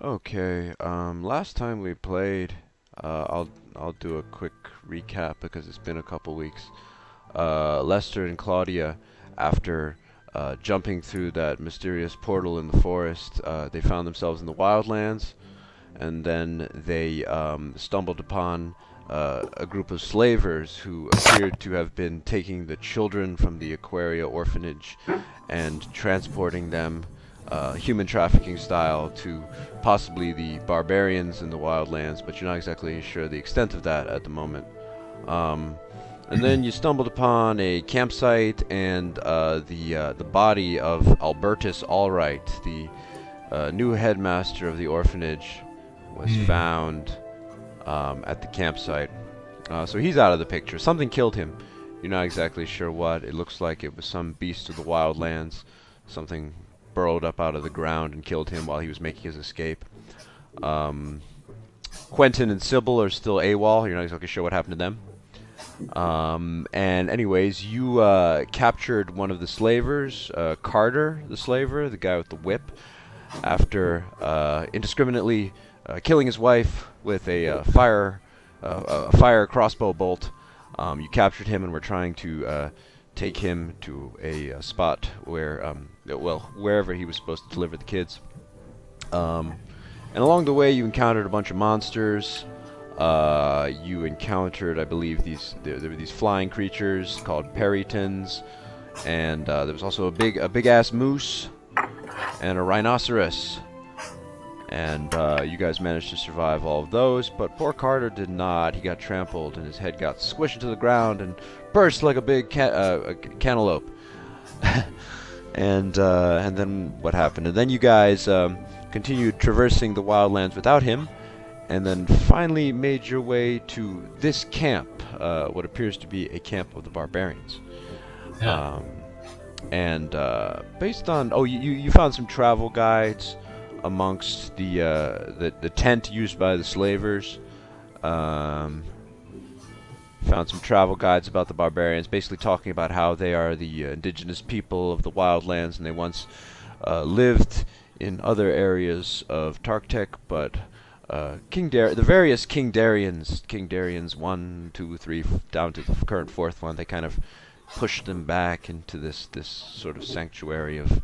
Okay, last time we played, I'll do a quick recap because it's been a couple weeks. Lester and Claudia, after jumping through that mysterious portal in the forest, they found themselves in the wildlands, and then they stumbled upon a group of slavers who appeared to have been taking the children from the Aquaria orphanage and transporting them human trafficking style to possibly the barbarians in the wildlands, but you're not exactly sure the extent of that at the moment. And then you stumbled upon a campsite and the body of Albertus Allwright, the new headmaster of the orphanage, was found at the campsite. So he's out of the picture. Something killed him. You're not exactly sure what. It looks like it was some beast of the wildlands. Something burrowed up out of the ground and killed him while he was making his escape. Quentin and Sybil are still AWOL. You're not exactly sure what happened to them. And anyways, you captured one of the slavers, Carter the slaver, the guy with the whip, after indiscriminately killing his wife with a fire crossbow bolt. You captured him and were trying to take him to a spot where, well, wherever he was supposed to deliver the kids. And along the way, you encountered a bunch of monsters. You encountered, I believe, there were these flying creatures called peritons, and there was also a big ass moose and a rhinoceros. And you guys managed to survive all of those, but poor Carter did not. He got trampled, and his head got squished into the ground and burst like a big cantaloupe. And then what happened? And then you guys continued traversing the wildlands without him, and then finally made your way to this camp, what appears to be a camp of the barbarians. Yeah. Based on you found some travel guides amongst the tent used by the slavers. Found some travel guides about the barbarians, basically talking about how they are the indigenous people of the wildlands, and they once lived in other areas of Tartec, but the various King Darians 1, 2, 3, down to the current fourth one, they kind of pushed them back into this sort of sanctuary of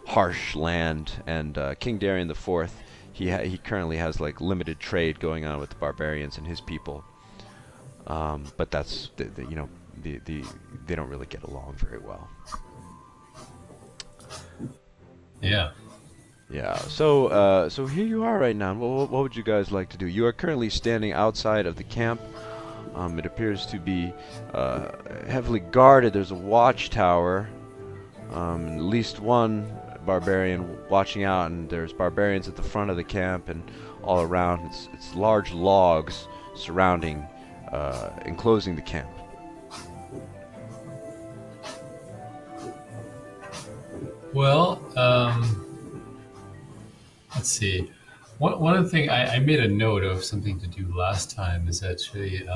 harsh land, and King Darian IV, he currently has like limited trade going on with the barbarians and his people, but that's they don't really get along very well. Yeah. Yeah. So here you are right now. What would you guys like to do? You are currently standing outside of the camp. It appears to be heavily guarded. There's a watchtower, and at least one barbarian watching out, and there's barbarians at the front of the camp and all around. It's large logs surrounding, enclosing the camp. Well, let's see. One of the things I made a note of something to do last time is actually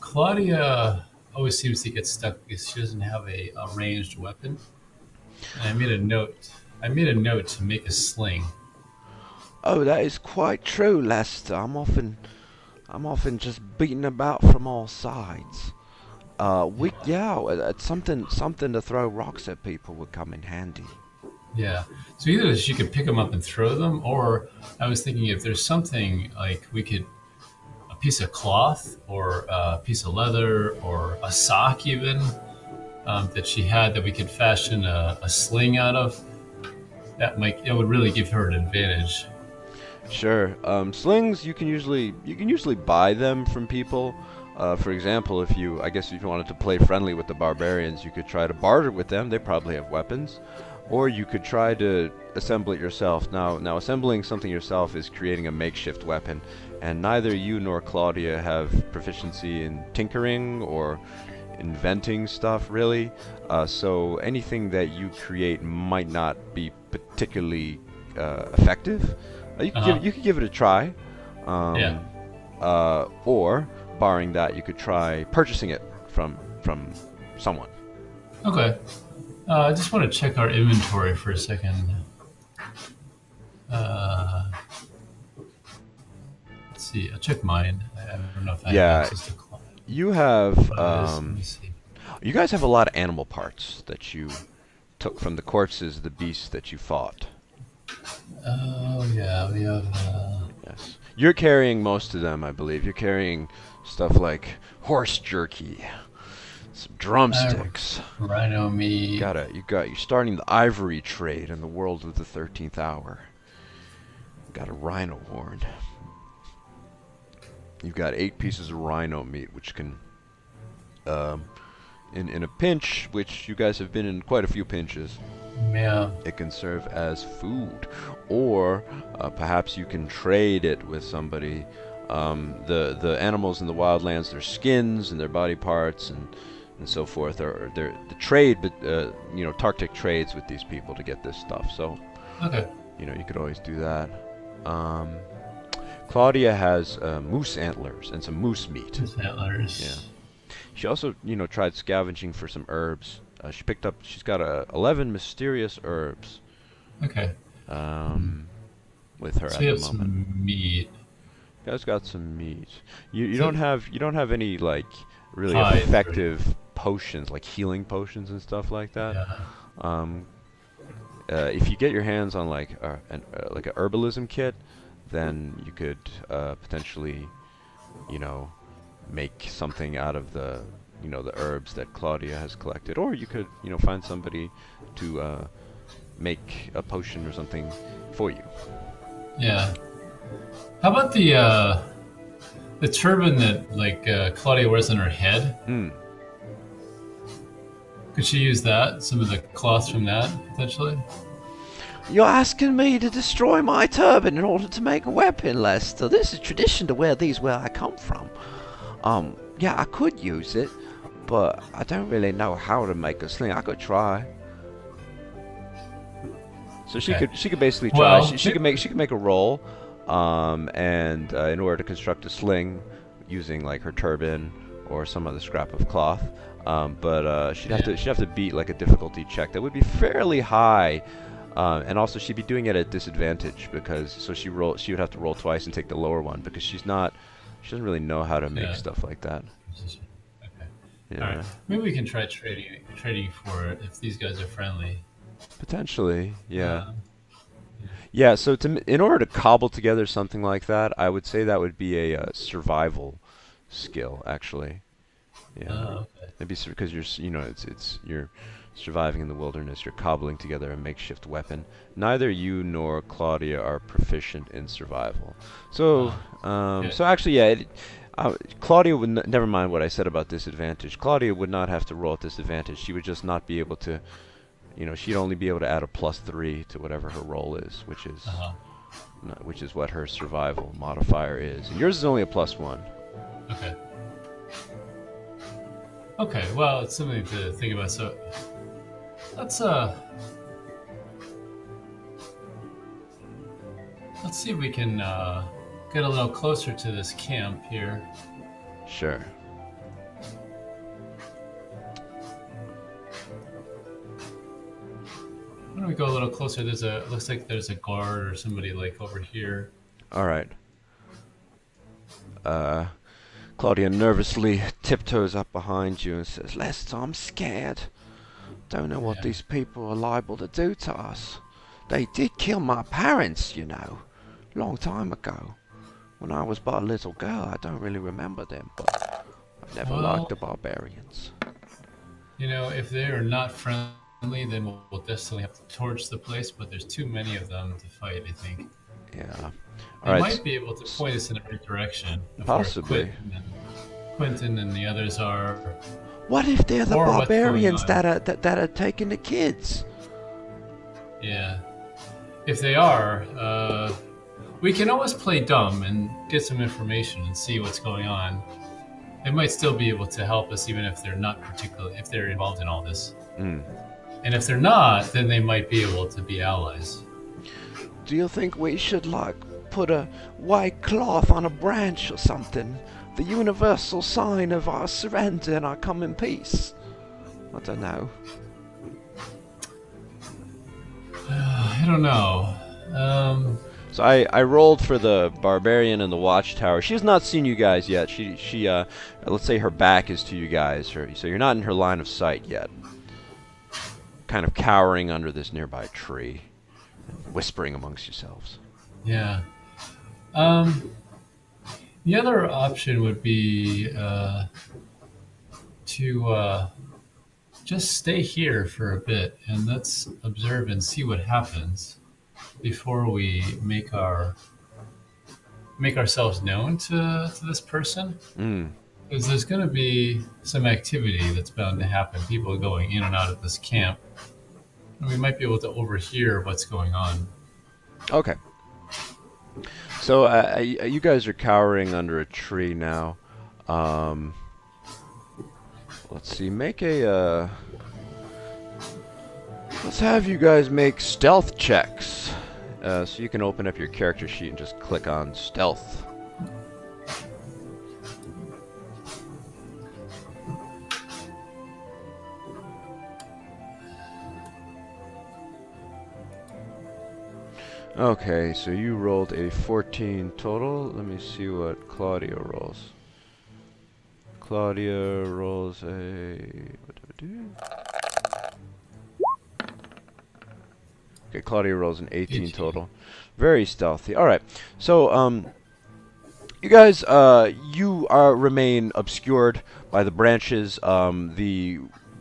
Claudia always seems to get stuck because she doesn't have a ranged weapon. And I made a note. I made a note to make a sling. Oh, that is quite true, Lester. I'm often just beaten about from all sides. It's something to throw rocks at people would come in handy. Yeah. So either she could pick them up and throw them, or I was thinking if there's something like a piece of cloth or a piece of leather or a sock even that she had that we could fashion a sling out of. It would really give her an advantage. Sure. Slings you can usually buy them from people. For example, if you wanted to play friendly with the barbarians, you could try to barter with them. They probably have weapons, or you could try to assemble it yourself. Now assembling something yourself is creating a makeshift weapon, and neither you nor Claudia have proficiency in tinkering or inventing stuff, really. So anything that you create might not be particularly effective. You could give it a try. Or, barring that, you could try purchasing it from someone. Okay. I just want to check our inventory for a second. Let's see. I'll check mine. I don't know if I have Yeah, access to cloth. you have. Let me see. You guys have a lot of animal parts that you took from the corpses of the beasts that you fought. Oh yeah, we have. Yes. You're carrying most of them, I believe. You're carrying stuff like horse jerky, some drumsticks. Rhino meat. You're starting the ivory trade in the world of the 13th Hour. Got a rhino horn. You've got 8 pieces of rhino meat, which can, in a pinch, which you guys have been in quite a few pinches. Yeah. It can serve as food, or perhaps you can trade it with somebody. The animals in the wildlands, their skins and their body parts and so forth, are the trade. But Tartec trades with these people to get this stuff. So, Okay. you could always do that. Claudia has moose antlers and some moose meat. Moose antlers. Yeah. She also, tried scavenging for some herbs. She's got 11 mysterious herbs. Okay. With her So at we the have moment. some meat. You guys got some meat. You don't have any like really Hide, effective potions, like healing potions and stuff like that. Yeah. If you get your hands on like an herbalism kit, then you could potentially, make something out of the the herbs that Claudia has collected, or you could find somebody to make a potion or something for you. Yeah. How about the turban that Claudia wears on her head? Could she use that? Some of the cloth from that potentially? You're asking me to destroy my turban in order to make a weapon, Lester. This is tradition to wear these where I come from. Yeah, I could use it, but I don't really know how to make a sling. I could try. So she Okay. could basically try. Well, She could make a roll, and in order to construct a sling using like her turban or some other scrap of cloth. But she'd have to beat like a difficulty check that would be fairly high. And also she'd be doing it at disadvantage because she would have to roll twice and take the lower one because she doesn't really know how to make stuff like that. Okay. Yeah. All right. Maybe we can try trading for it if these guys are friendly. Potentially, yeah. Yeah, so in order to cobble together something like that, I would say that would be a survival skill, actually. Yeah. Oh, okay. Maybe because you're surviving in the wilderness, you're cobbling together a makeshift weapon. Neither you nor Claudia are proficient in survival. So, so actually, yeah, Claudia would never mind what I said about disadvantage. Claudia would not have to roll at disadvantage. She would just not be able to, she'd only be able to add a +3 to whatever her roll is, which is what her survival modifier is. And yours is only a +1. Okay. Okay, well, it's something to think about. So let's see if we can get a little closer to this camp here. Sure. Why don't we go a little closer? Looks like there's a guard or somebody like over here. All right. Claudia nervously tiptoes up behind you and says, Lester, I'm scared. Don't know what these people are liable to do to us. They did kill my parents, long time ago. When I was but a little girl, I don't really remember them, but I've never liked the barbarians. If they are not friendly, then we'll definitely have to torch the place, but there's too many of them to fight, I think. Yeah. They might be able to point us in the right direction. Possibly. Quentin and the others are. What if they're the Or what's barbarians going that are taking the kids? Yeah. If they are, we can always play dumb and get some information and see what's going on. They might still be able to help us, even if they're not if they're involved in all this. And if they're not, then they might be able to be allies. Do you think we should, put a white cloth on a branch or something? The universal sign of our surrender and our common peace? I don't know. I don't know. So I rolled for the barbarian in the watchtower. She has not seen you guys yet. She let's say her back is to you guys, so you're not in her line of sight yet. Kind of cowering under this nearby tree, whispering amongst yourselves. Yeah. The other option would be to just stay here for a bit and let's observe and see what happens before we make ourselves known to this person. Because there's going to be some activity that's bound to happen. People are going in and out of this camp, and we might be able to overhear what's going on. Okay. So you guys are cowering under a tree now. Let's see. Make a. Let's have you guys make stealth checks. So you can open up your character sheet and just click on stealth. Okay, so you rolled a 14 total. Let me see what Claudia rolls. Claudia rolls a... What do I do? Okay, Claudia rolls an 18 total. Very stealthy. Alright, so, you guys, you remain obscured by the branches. The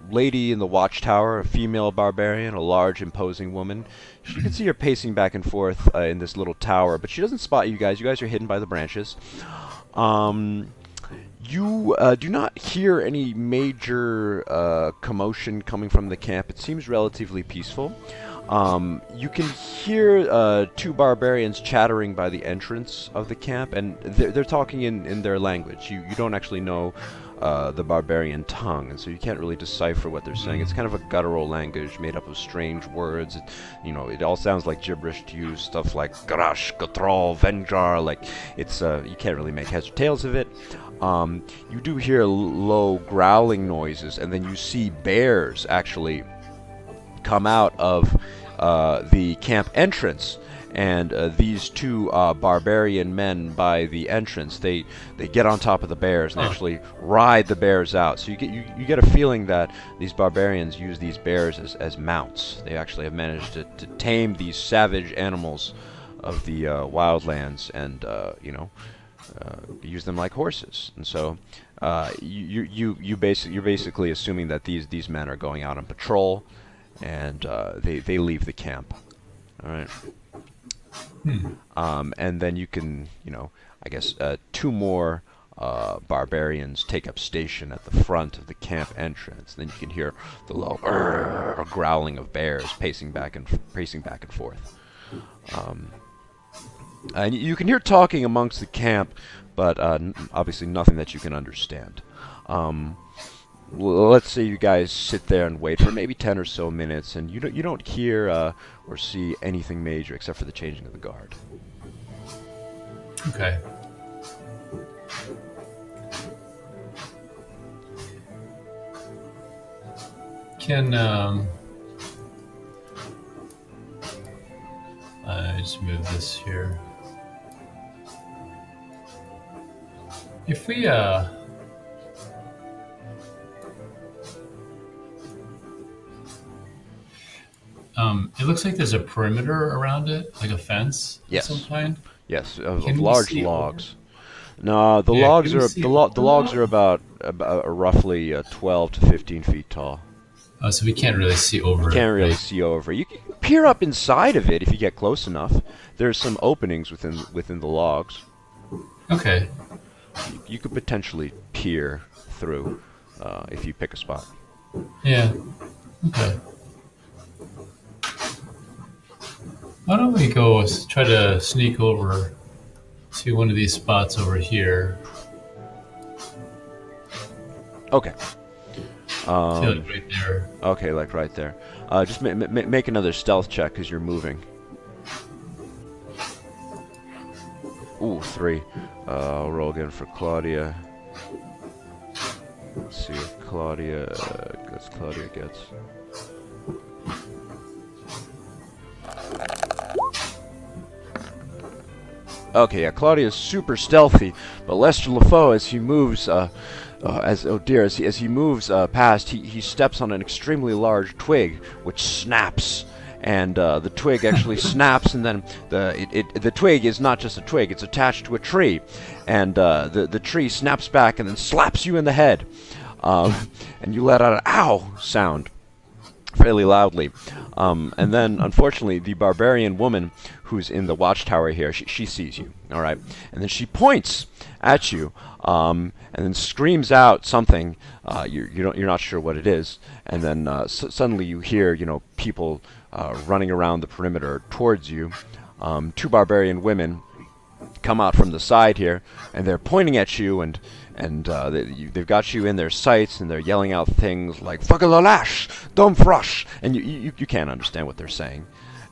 lady in the watchtower, a female barbarian, a large, imposing woman. You can see her pacing back and forth in this little tower, but she doesn't spot you guys. You guys are hidden by the branches. You do not hear any major commotion coming from the camp. It seems relatively peaceful. You can hear two barbarians chattering by the entrance of the camp, and they're talking in their language. You don't actually know the barbarian tongue, and so you can't really decipher what they're saying. It's kind of a guttural language made up of strange words. It all sounds like gibberish to you, stuff like Garash, Gatral, Venjar, like it's you can't really make heads or tails of it. You do hear low growling noises, and then you see bears actually come out of the camp entrance, and these two barbarian men by the entrance, they get on top of the bears and actually ride the bears out. So you get a feeling that these barbarians use these bears as mounts. They actually have managed to tame these savage animals of the wildlands and use them like horses. And so you're basically assuming that these men are going out on patrol, and they leave the camp. All right. And then you can, I guess two more barbarians take up station at the front of the camp entrance. Then you can hear the low growling of bears pacing back and forth. And you can hear talking amongst the camp, but obviously nothing that you can understand. Let's say you guys sit there and wait for maybe 10 or so minutes, and you don't hear or see anything major except for the changing of the guard. Okay. Can I just move this here? If we it looks like there's a perimeter around it, like a fence of some kind. Yes, of large logs. No, the logs are about roughly 12 to 15 feet tall. Oh, so we can't really see over it. Can't really see over. You can peer up inside of it if you get close enough. There's some openings within the logs. Okay. You could potentially peer through if you pick a spot. Yeah. Okay. Why don't we go try to sneak over to one of these spots over here? Okay. Like right there. Okay, like right there. Just make another stealth check because you're moving. Ooh, 3. I'll roll again for Claudia. Let's see what Claudia gets. Okay, yeah, Claudia's super stealthy, but Lester LeFoe, as he moves, as he moves past, he steps on an extremely large twig, which snaps, and the twig actually snaps, and then the twig is not just a twig; it's attached to a tree, and the tree snaps back and then slaps you in the head, and you let out an "ow" sound fairly loudly. And then, unfortunately, the barbarian woman who's in the watchtower here, she sees you, all right? And then she points at you, and then screams out something. You're not sure what it is. And then suddenly you hear, people running around the perimeter towards you. Two barbarian women come out from the side here, and they're pointing at you, and they've got you in their sights, and they're yelling out things like "Fuckalalash, Dom Frush," and you can't understand what they're saying.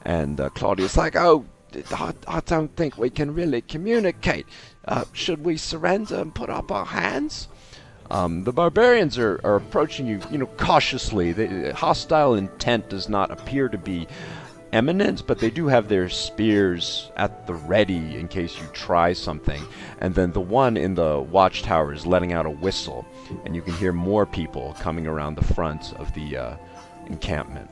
And Claudia's like, "Oh, I don't think we can really communicate. Should we surrender and put up our hands?" The barbarians are approaching you, cautiously. Hostile intent does not appear to be eminent, but they do have their spears at the ready in case you try something. And then the one in the watchtower is letting out a whistle, and you can hear more people coming around the front of the encampment.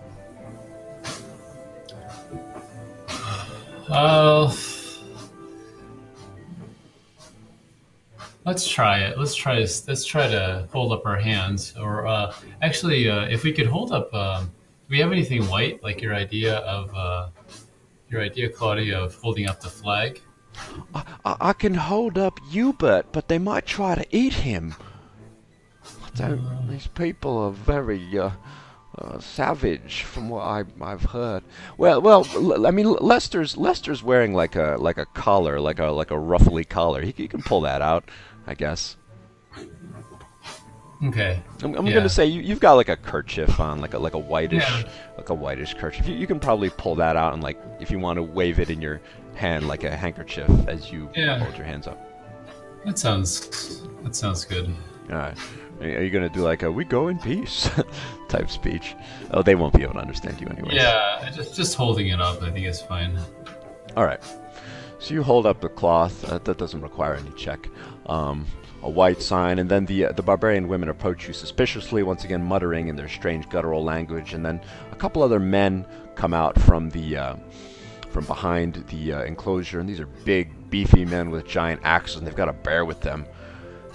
Let's try it. Let's try to hold up our hands, or actually, if we could hold up. Do we have anything white, like your idea, Claudia, of holding up the flag? I can hold up Hubert, but they might try to eat him. These people are very savage, from what I've heard. Well, I mean, Lester's wearing like a collar, like a ruffly collar. He can pull that out, I guess. Okay. I'm gonna say you've got like a kerchief on, like a whitish kerchief. You can probably pull that out, and like if you want to wave it in your hand like a handkerchief as you hold your hands up. That sounds good. All right. Are you gonna do like a "we go in peace" type speech? Oh, they won't be able to understand you anyway. Yeah, just holding it up, I think is fine. All right. So you hold up the cloth. That doesn't require any check. A white sign, and then the barbarian women approach you suspiciously, once again muttering in their strange guttural language, and then a couple other men come out from behind the enclosure, and these are big, beefy men with giant axes, and they've got a bear with them.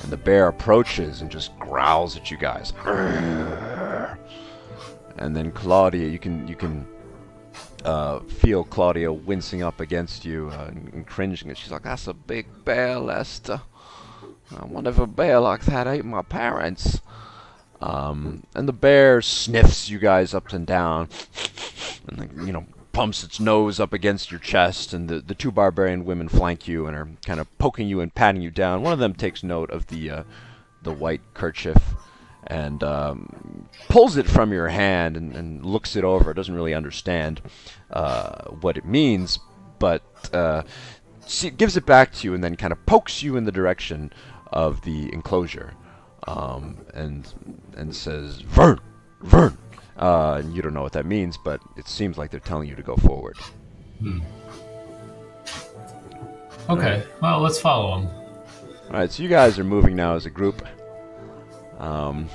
And the bear approaches and just growls at you guys. And then Claudia, you can feel Claudia wincing up against you and cringing, and she's like, "That's a big bear, Lester. I wonder if a bear like that ate my parents." And the bear sniffs you guys up and down, and pumps its nose up against your chest. And the two barbarian women flank you and are kind of poking you and patting you down. One of them takes note of the white kerchief and pulls it from your hand and looks it over. Doesn't really understand what it means, but gives it back to you and then kind of pokes you in the direction of the enclosure, and says, "Vern, Vern." And you don't know what that means, but it seems like they're telling you to go forward. Okay, well, let's follow them. All right, so you guys are moving now as a group, and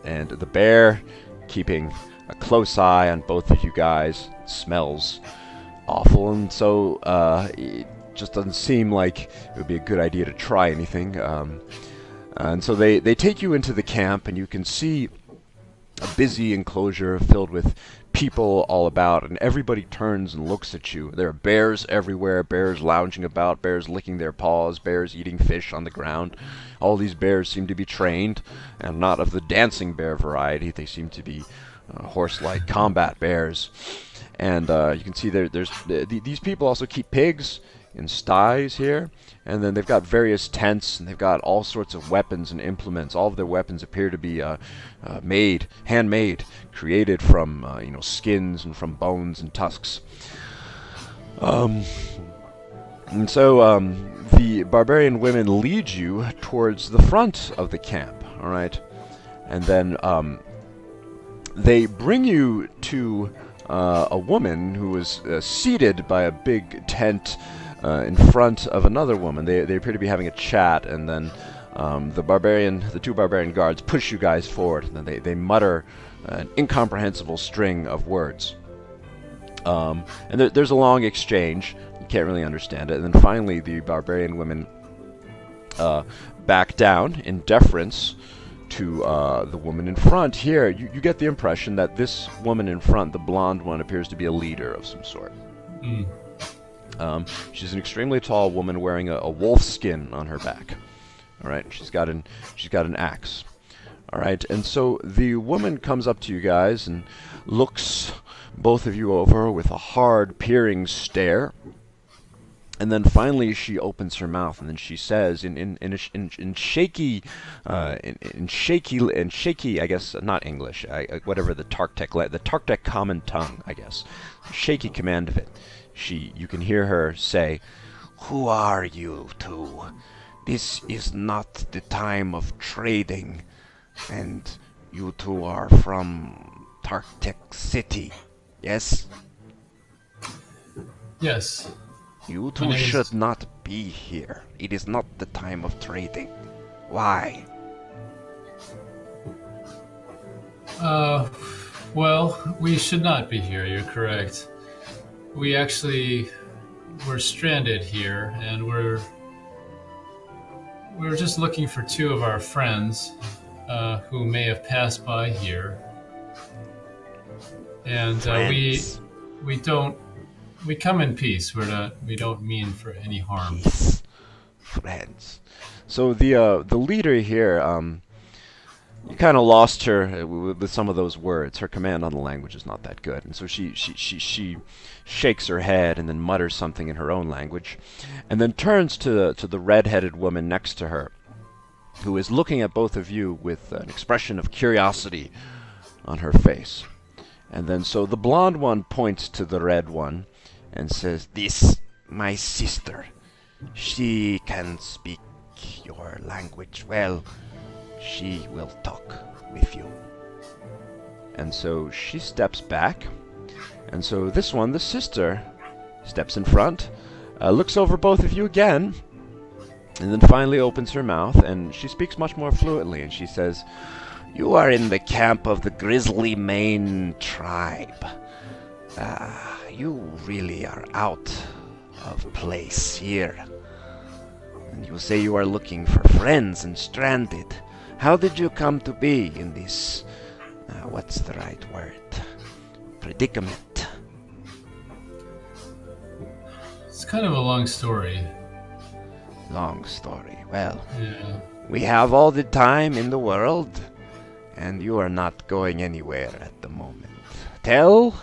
the bear, keeping a close eye on both of you guys, smells awful, and so it just doesn't seem like it would be a good idea to try anything. And so they take you into the camp, and you can see a busy enclosure filled with people all about, and everybody turns and looks at you. There are bears everywhere, bears lounging about, bears licking their paws, bears eating fish on the ground. All these bears seem to be trained, and not of the dancing bear variety. They seem to be horse-like combat bears. And you can see these people also keep pigs in sties here, and then they've got various tents, and they've got all sorts of weapons and implements. All of their weapons appear to be handmade, created from skins and from bones and tusks. And so the barbarian women lead you towards the front of the camp, all right? And then they bring you to a woman who was seated by a big tent in front of another woman. They appear to be having a chat, and then the two barbarian guards push you guys forward, and then they mutter an incomprehensible string of words. And there's a long exchange. You can't really understand it. And then finally, the barbarian women back down in deference to the woman in front. Here, you get the impression that this woman in front, the blonde one, appears to be a leader of some sort. She's an extremely tall woman wearing a wolf skin on her back. All right, she's got an axe. All right, and so the woman comes up to you guys and looks both of you over with a hard, peering stare. And then finally, she opens her mouth, and then she says, in shaky, I guess, not English, whatever the Tartec common tongue, I guess, shaky command of it. You can hear her say, "Who are you two? This is not the time of trading, and you two are from Tartec City, yes?" Yes. "You two should not be here. It is not the time of trading. Why?" Well, we should not be here, you're correct. We're stranded here, and we're just looking for two of our friends who may have passed by here. And we come in peace. We don't mean for any harm. Peace. Friends. So the leader here, you kind of lost her with some of those words. Her command on the language is not that good, and so she shakes her head and then mutters something in her own language, and then turns to the red-headed woman next to her, who is looking at both of you with an expression of curiosity on her face. And then so the blonde one points to the red one and says, "This, my sister. She can speak your language well. She will talk with you." And so she steps back, and so this one, the sister, steps in front, looks over both of you again, and then finally opens her mouth, and she speaks much more fluently, and she says, "You are in the camp of the Grizzlymane tribe. You really are out of place here. And you say you are looking for friends and stranded. How did you come to be in this, what's the right word? Predicament?" It's kind of a long story. Long story. Well, Yeah. we have all the time in the world, and you are not going anywhere at the moment. Tell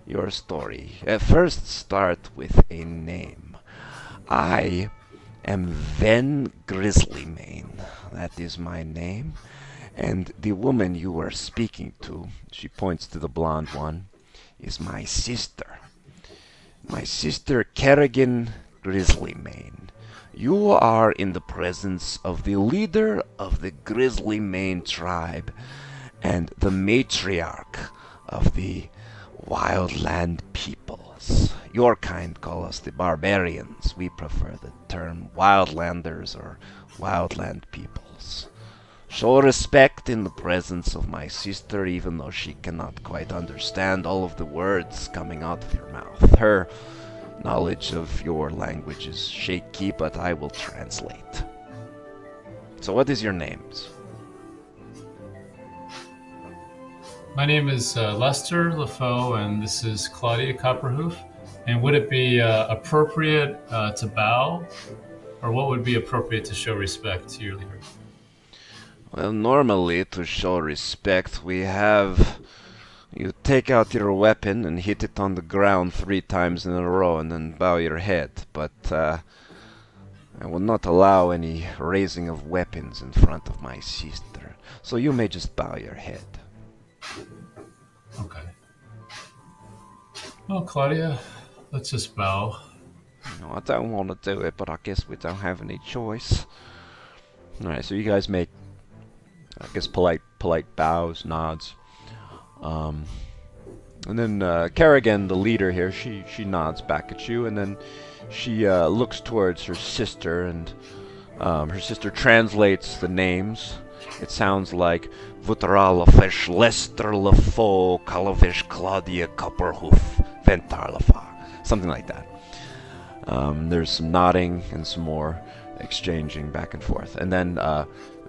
your story. First start with a name. I am Ven Grizzlymane. That is my name. And the woman you were speaking to, she points to the blonde one, is my sister. My sister Kerrigan Grizzlymane. You are in the presence of the leader of the Grizzlymane tribe and the matriarch of the wildland peoples. Your kind call us the barbarians. We prefer the term wildlanders or wildland peoples. Show respect in the presence of my sister, even though she cannot quite understand all of the words coming out of your mouth. Her knowledge of your language is shaky, but I will translate. So what is your names? My name is Lester LeFoe, and this is Claudia Copperhoof. And would it be appropriate to bow, or what would be appropriate to show respect to your leader? Well, normally, to show respect, we have you take out your weapon and hit it on the ground 3 times in a row and then bow your head. But I will not allow any raising of weapons in front of my sister. So you may just bow your head. Okay. Well, Claudia, let's just bow. No, I don't want to do it, but I guess we don't have any choice. Alright, so you guys make, I guess, polite bows, nods. And then Kerrigan, the leader here, she nods back at you, and then she looks towards her sister, and her sister translates the names. It sounds like Vutaralafish, Lester LeFoe, Kalavish, Claudia Copperhoof, Ventarlafa, something like that. There's some nodding and some more exchanging back and forth. And then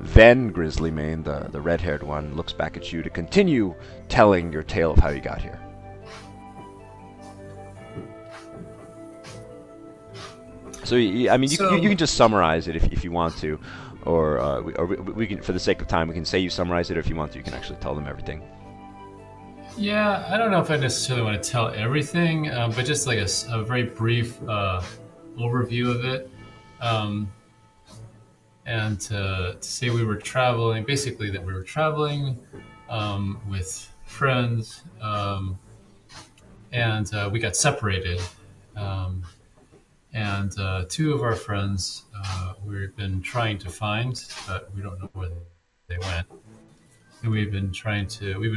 Grizzlymane, the red-haired one, looks back at you to continue telling your tale of how you got here. So, I mean, you can just summarize it if you want to, or we can, for the sake of time, we can say you summarize it, or if you want to, you can actually tell them everything. Yeah, I don't know if I necessarily want to tell everything, but just like a very brief overview of it. And to say we were traveling, basically that we were traveling with friends, and we got separated. And two of our friends we've been trying to find, but we don't know where they went. And we've been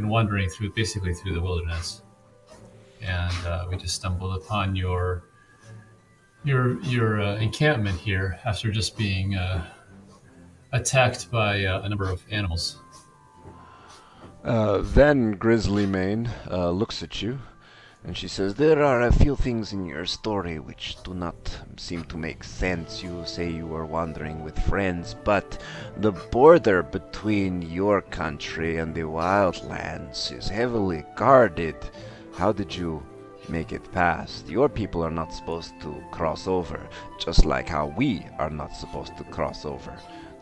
wandering through the wilderness, and we just stumbled upon your encampment here after just being attacked by a number of animals. Then Grizzlymane looks at you, and she says, "There are a few things in your story which do not seem to make sense. You say you were wandering with friends, but the border between your country and the wildlands is heavily guarded. How did you make it past? Your people are not supposed to cross over, just like how we are not supposed to cross over.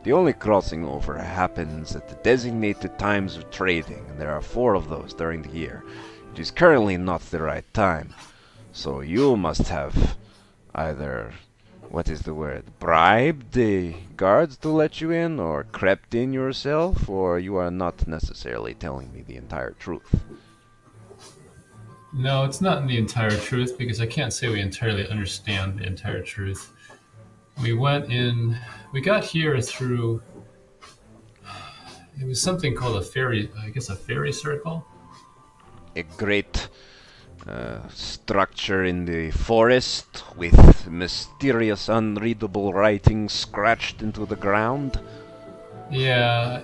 The only crossing over happens at the designated times of trading, and there are 4 of those during the year. It is currently not the right time, so you must have either, what is the word, bribed the guards to let you in, or crept in yourself, or you are not necessarily telling me the entire truth." No, it's not the entire truth, because I can't say we entirely understand the entire truth. We got here through, it was something called a fairy circle. A great structure in the forest with mysterious, unreadable writing scratched into the ground. Yeah.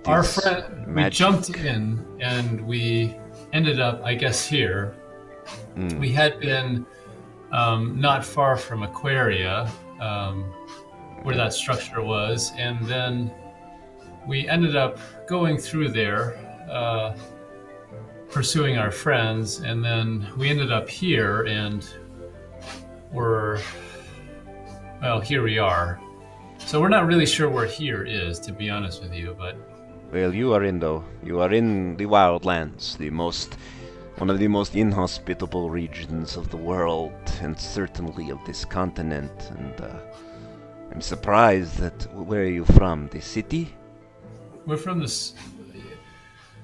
Our friend, we jumped in and we ended up, I guess, here. We had been not far from Aquaria, where that structure was, and then we ended up going through there, pursuing our friends, and then we ended up here, and here we are. So we're not really sure where here is, to be honest with you, but... Well, you are in the wildlands, one of the most inhospitable regions of the world, and certainly of this continent, and I'm surprised that... Where are you from? The city? We're from this...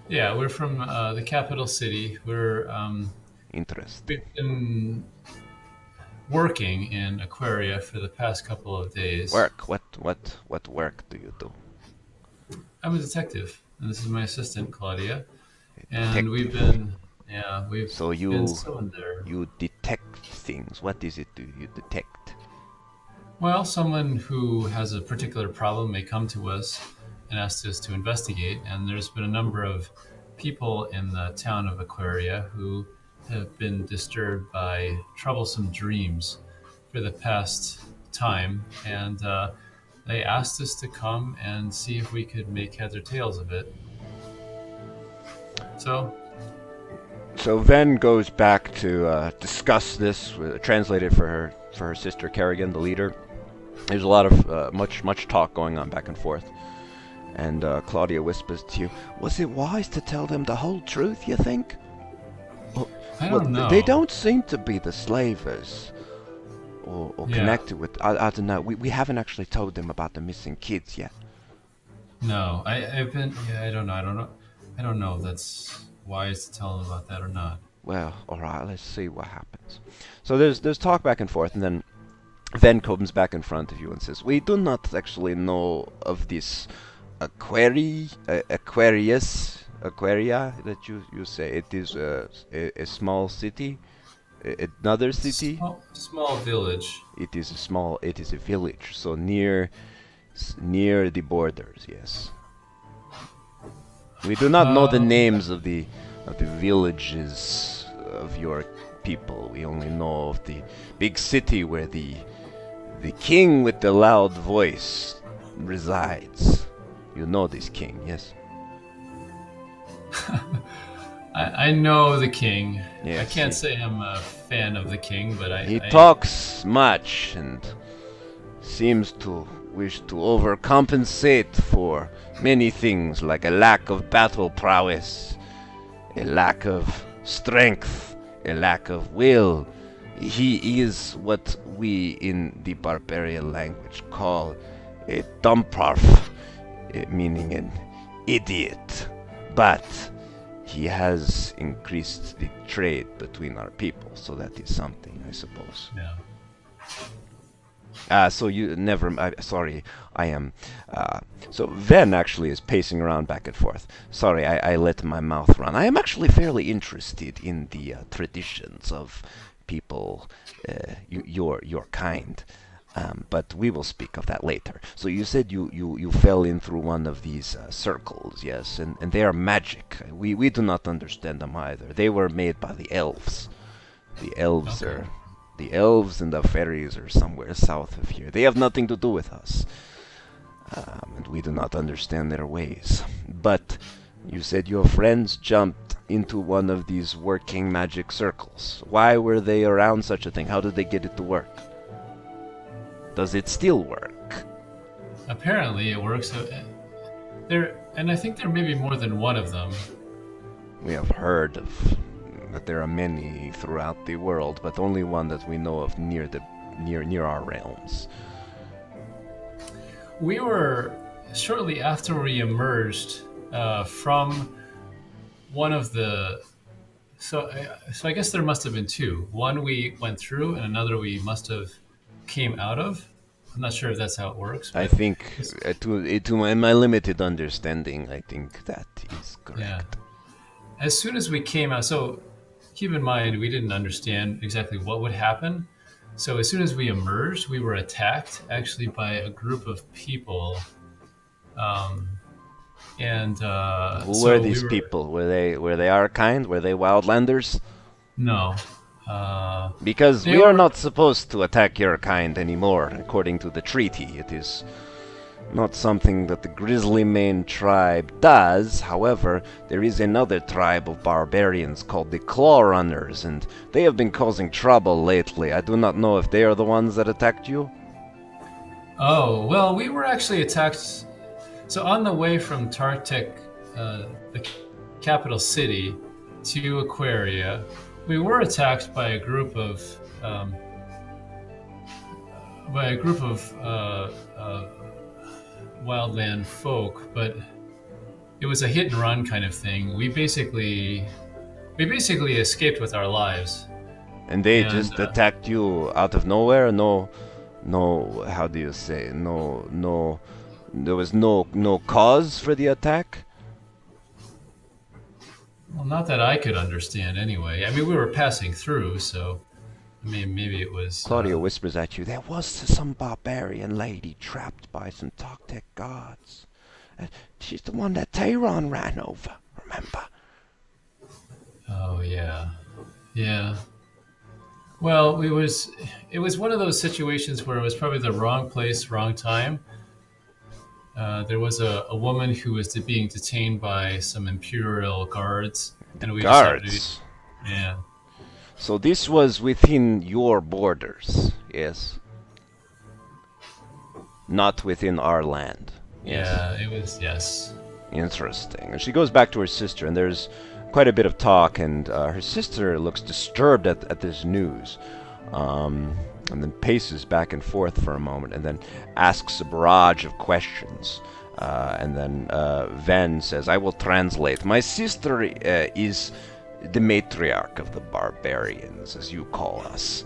Yeah, we're from the capital city. We're Interesting. We've been working in Aquaria for the past couple of days. Work? What work do you do? I'm a detective, and this is my assistant, Claudia. And Detective. we've been So been still there. you detect things. What is it you detect? Well, someone who has a particular problem may come to us and asked us to investigate, and there's been a number of people in the town of Aquaria who have been disturbed by troublesome dreams for the past time, and they asked us to come and see if we could make heads or tails of it. So Ven goes back to discuss this, translated for her sister Kerrigan, the leader. There's a lot of much talk going on back and forth. And Claudia whispers to you, "Was it wise to tell them the whole truth, you think?" I don't know. They don't seem to be the slavers or connected with... I don't know. We haven't actually told them about the missing kids yet. No, I've been... Yeah, I don't know. I don't know if that's wise to tell them about that or not. Well, alright, let's see what happens. So there's talk back and forth, and then Ven comes back in front of you and says, "We do not actually know of this Aquarius, Aquaria that you say? It is a small city? Another city? Small village. It is a small, it is a village, so near the borders, yes. We do not know the names of the villages of your people. We only know of the big city where the king with the loud voice resides. You know this king, yes? I know the king. Yes, I can't say I'm a fan of the king, but he talks much and seems to wish to overcompensate for many things, like a lack of battle prowess, a lack of strength, a lack of will. He is what we in the barbarian language call a dumparf, meaning an idiot. But he has increased the trade between our people, so that is something, I suppose. Yeah. So you never... sorry, I am... so Ven actually is pacing around back and forth. Sorry, I let my mouth run. I am actually fairly interested in the traditions of people, your kind. But we will speak of that later. So you said you fell in through one of these circles, yes? And they are magic. We do not understand them either. They were made by the elves. The elves Okay. The elves and the fairies are somewhere south of here. They have nothing to do with us. And we do not understand their ways. But you said your friends jumped into one of these working magic circles. Why were they around such a thing? How did they get it to work? Does it still work? Apparently it works. And I think there may be more than one of them. We have heard of that there are many throughout the world, but only one that we know of near our realms. We were, shortly after we emerged from one of the... So I guess there must have been two. One we went through, and another we must have came out of. I'm not sure if that's how it works. I think, to my limited understanding, I think that is correct. Yeah. As soon as we came out, so keep in mind, we didn't understand exactly what would happen. So as soon as we emerged, we were attacked actually by a group of people. Who were these people? Were they our kind? Were they wildlanders? No. Because we are not supposed to attack your kind anymore, according to the treaty. It is not something that the Grizzlymane tribe does. However, there is another tribe of barbarians called the Claw Runners, and they have been causing trouble lately. I do not know if they are the ones that attacked you. Oh, well, we were actually attacked. So on the way from Tartec, the capital city, to Aquaria, we were attacked by a group of wildland folk, but it was a hit and run kind of thing. We basically escaped with our lives. And they just attacked you out of nowhere? No, how do you say? No, there was no cause for the attack? Well, not that I could understand anyway. I mean, we were passing through, so I mean, maybe it was... Claudia whispers at you, there was some barbarian lady trapped by some Tartec guards. She's the one that Tehran ran over, remember? Oh, yeah. Yeah. Well, it was one of those situations where it was probably the wrong place, wrong time. There was a woman who was being detained by some imperial guards. And we Guards? Yeah. So this was within your borders, yes? Not within our land. Yes. Yeah, it was, yes. Interesting. And she goes back to her sister, and there's quite a bit of talk, and her sister looks disturbed at this news. And then paces back and forth for a moment, and then asks a barrage of questions. And then Ven says, I will translate. My sister is the matriarch of the barbarians, as you call us.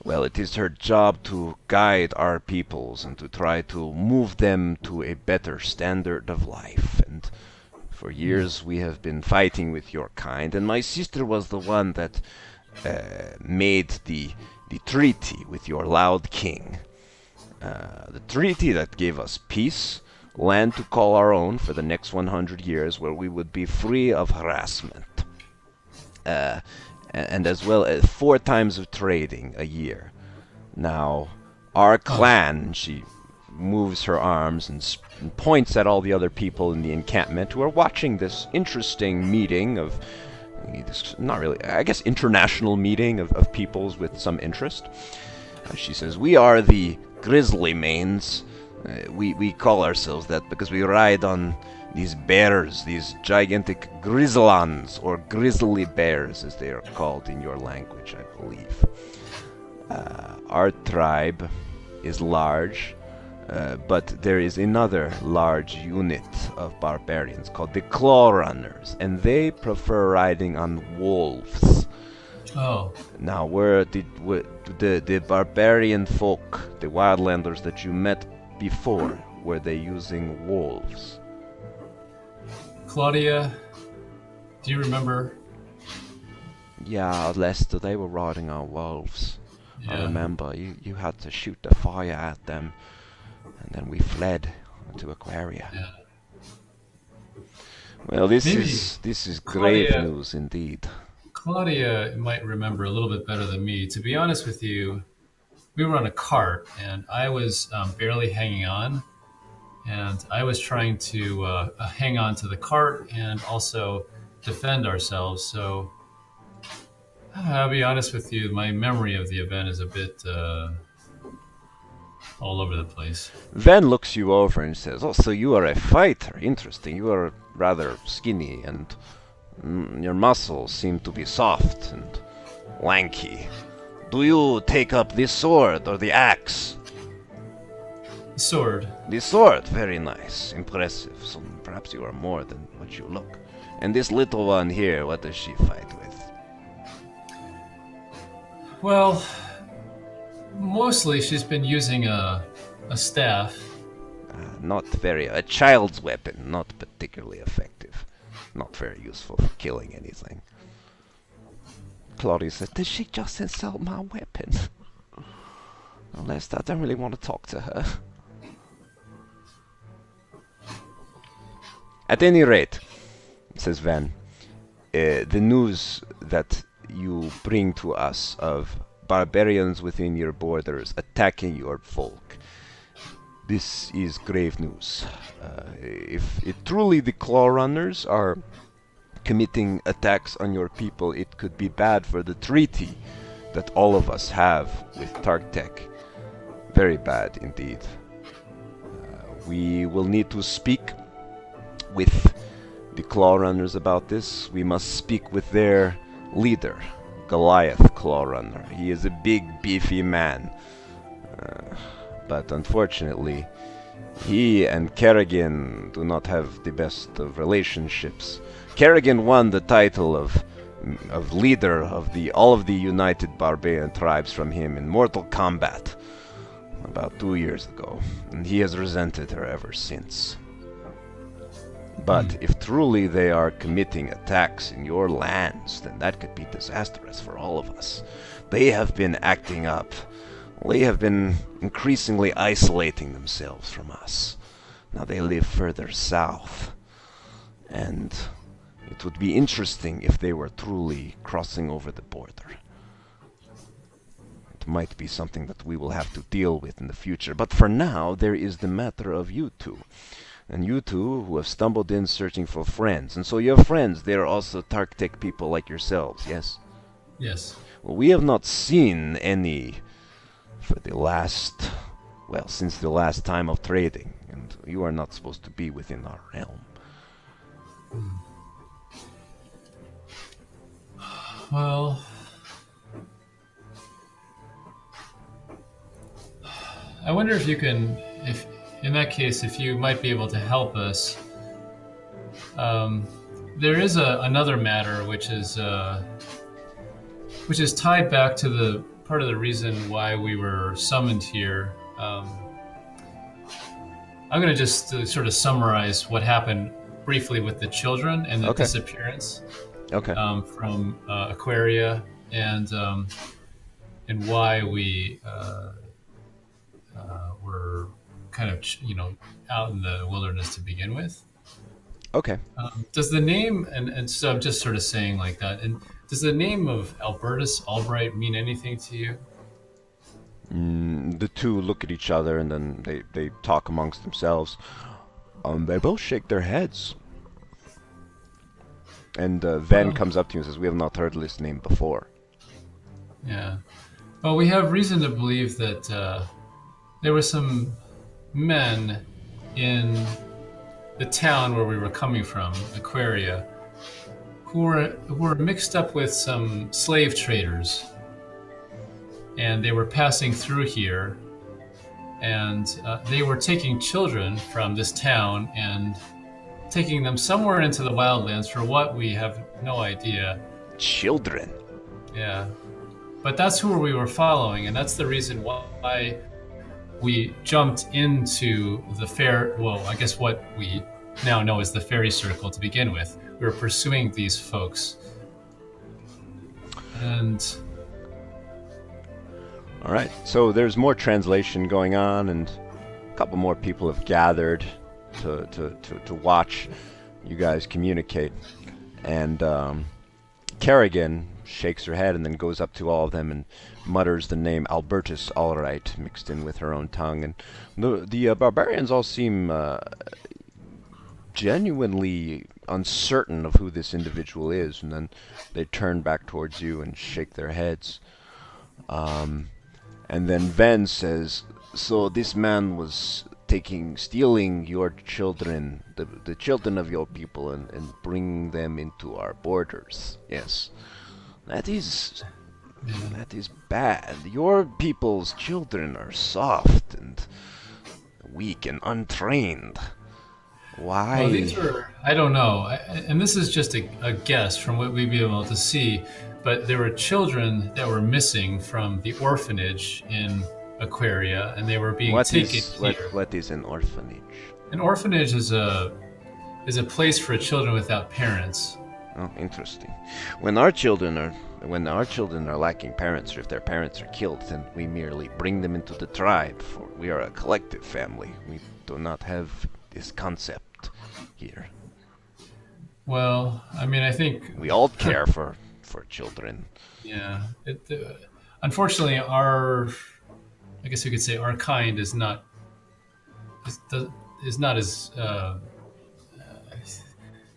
Well, it is her job to guide our peoples and to try to move them to a better standard of life. And For years we have been fighting with your kind, and my sister was the one that made the treaty with your loud king. The treaty that gave us peace, land to call our own for the next 100 years, where we would be free of harassment. And as well as 4 times of trading a year. Now, our clan, she moves her arms and points at all the other people in the encampment who are watching this interesting meeting of, not really, I guess international meeting of peoples with some interest. She says, we are the Grizzlymanes. We call ourselves that because we ride on these bears, these gigantic grizzlons, or grizzly bears as they are called in your language, I believe. Our tribe is large, but there is another large unit of barbarians called the Claw Runners, and they prefer riding on wolves. Oh. Now, were the barbarian folk, the wildlanders that you met before, were they using wolves? Claudia, do you remember? Yeah, Lester, they were riding on wolves. Yeah. I remember. You had to shoot the fire at them, and then we fled to Aquaria. Yeah. Well, this Maybe is grave Claudia- news indeed. Claudia might remember a little bit better than me. To be honest with you, we were on a cart, and I was barely hanging on. And I was trying to hang on to the cart and also defend ourselves. So I'll be honest with you, my memory of the event is a bit all over the place. Ven looks you over and says, "Oh, so you are a fighter. Interesting. You are rather skinny, and your muscles seem to be soft and lanky. Do you take up the sword or the axe?" Sword. The sword, very nice, impressive. So perhaps you are more than what you look. And this little one here, what does she fight with? Well, mostly she's been using a staff. Not very, a child's weapon, not particularly effective. Not very useful for killing anything. Claudia says, "Did she just insult my weapon?" Unless I don't really want to talk to her. At any rate, says Van, the news that you bring to us of barbarians within your borders attacking your folk, this is grave news. If truly the Claw Runners are committing attacks on your people, it could be bad for the treaty that all of us have with Tartec. Very bad indeed. We will need to speak with the Claw Runners about this. We must speak with their leader, Goliath Claw Runner. He is a big, beefy man. But unfortunately, he and Kerrigan do not have the best of relationships. Kerrigan won the title of leader of all of the United Barbarian Tribes from him in Mortal Kombat about 2 years ago, and he has resented her ever since. But if truly they are committing attacks in your lands, then that could be disastrous for all of us. They have been acting up. They have been increasingly isolating themselves from us. Now they live further south. And it would be interesting if they were truly crossing over the border. It might be something that we will have to deal with in the future. But for now, there is the matter of you two. And you two who have stumbled in searching for friends. And so your friends, they are also Tartec people like yourselves, yes? Yes. Well, we have not seen any for the last, well, since the last time of trading. And you are not supposed to be within our realm. Well, I wonder if you can, if in that case, if you might be able to help us. There is another matter which is tied back to the part of the reason why we were summoned here. I'm going to just sort of summarize what happened briefly with the children and the Okay. disappearance Okay. from Aquaria, and why we were kind of out in the wilderness to begin with. Okay. Does the name, and so I'm just sort of saying like that, and does the name of Albertus Albright mean anything to you? The two look at each other and then they talk amongst themselves. They both shake their heads. And Ven comes up to you and says, "We have not heard this name before." Yeah. Well, we have reason to believe that there were some men in the town where we were coming from, Aquaria, who were mixed up with some slave traders. And they were passing through here, and they were taking children from this town and taking them somewhere into the wildlands for what we have no idea. Children. Yeah. But that's who we were following, and that's the reason why we jumped into the fair, well, I guess what we now know as the fairy circle to begin with. We were pursuing these folks. And All right. So there's more translation going on, and a couple more people have gathered to watch you guys communicate. And Kerrigan shakes her head and then goes up to all of them and mutters the name Albertus Allright mixed in with her own tongue. And the barbarians all seem genuinely uncertain of who this individual is, and then they turn back towards you and shake their heads. And then Ven says, "So this man was stealing your children, the children of your people, and bringing them into our borders. Yes, that is bad. Your people's children are soft and weak and untrained. Why?" Well, these were, I don't know, and this is just a guess from what we've been able to see, but there were children that were missing from the orphanage in Aquaria, and they were being taken here. What is an orphanage? An orphanage is a place for children without parents. Oh, interesting. When our children are lacking parents, or if their parents are killed, then we merely bring them into the tribe, for we are a collective family. We do not have this concept here. Well, I mean, I think we all care for children. Yeah. Unfortunately, I guess you could say our kind is not as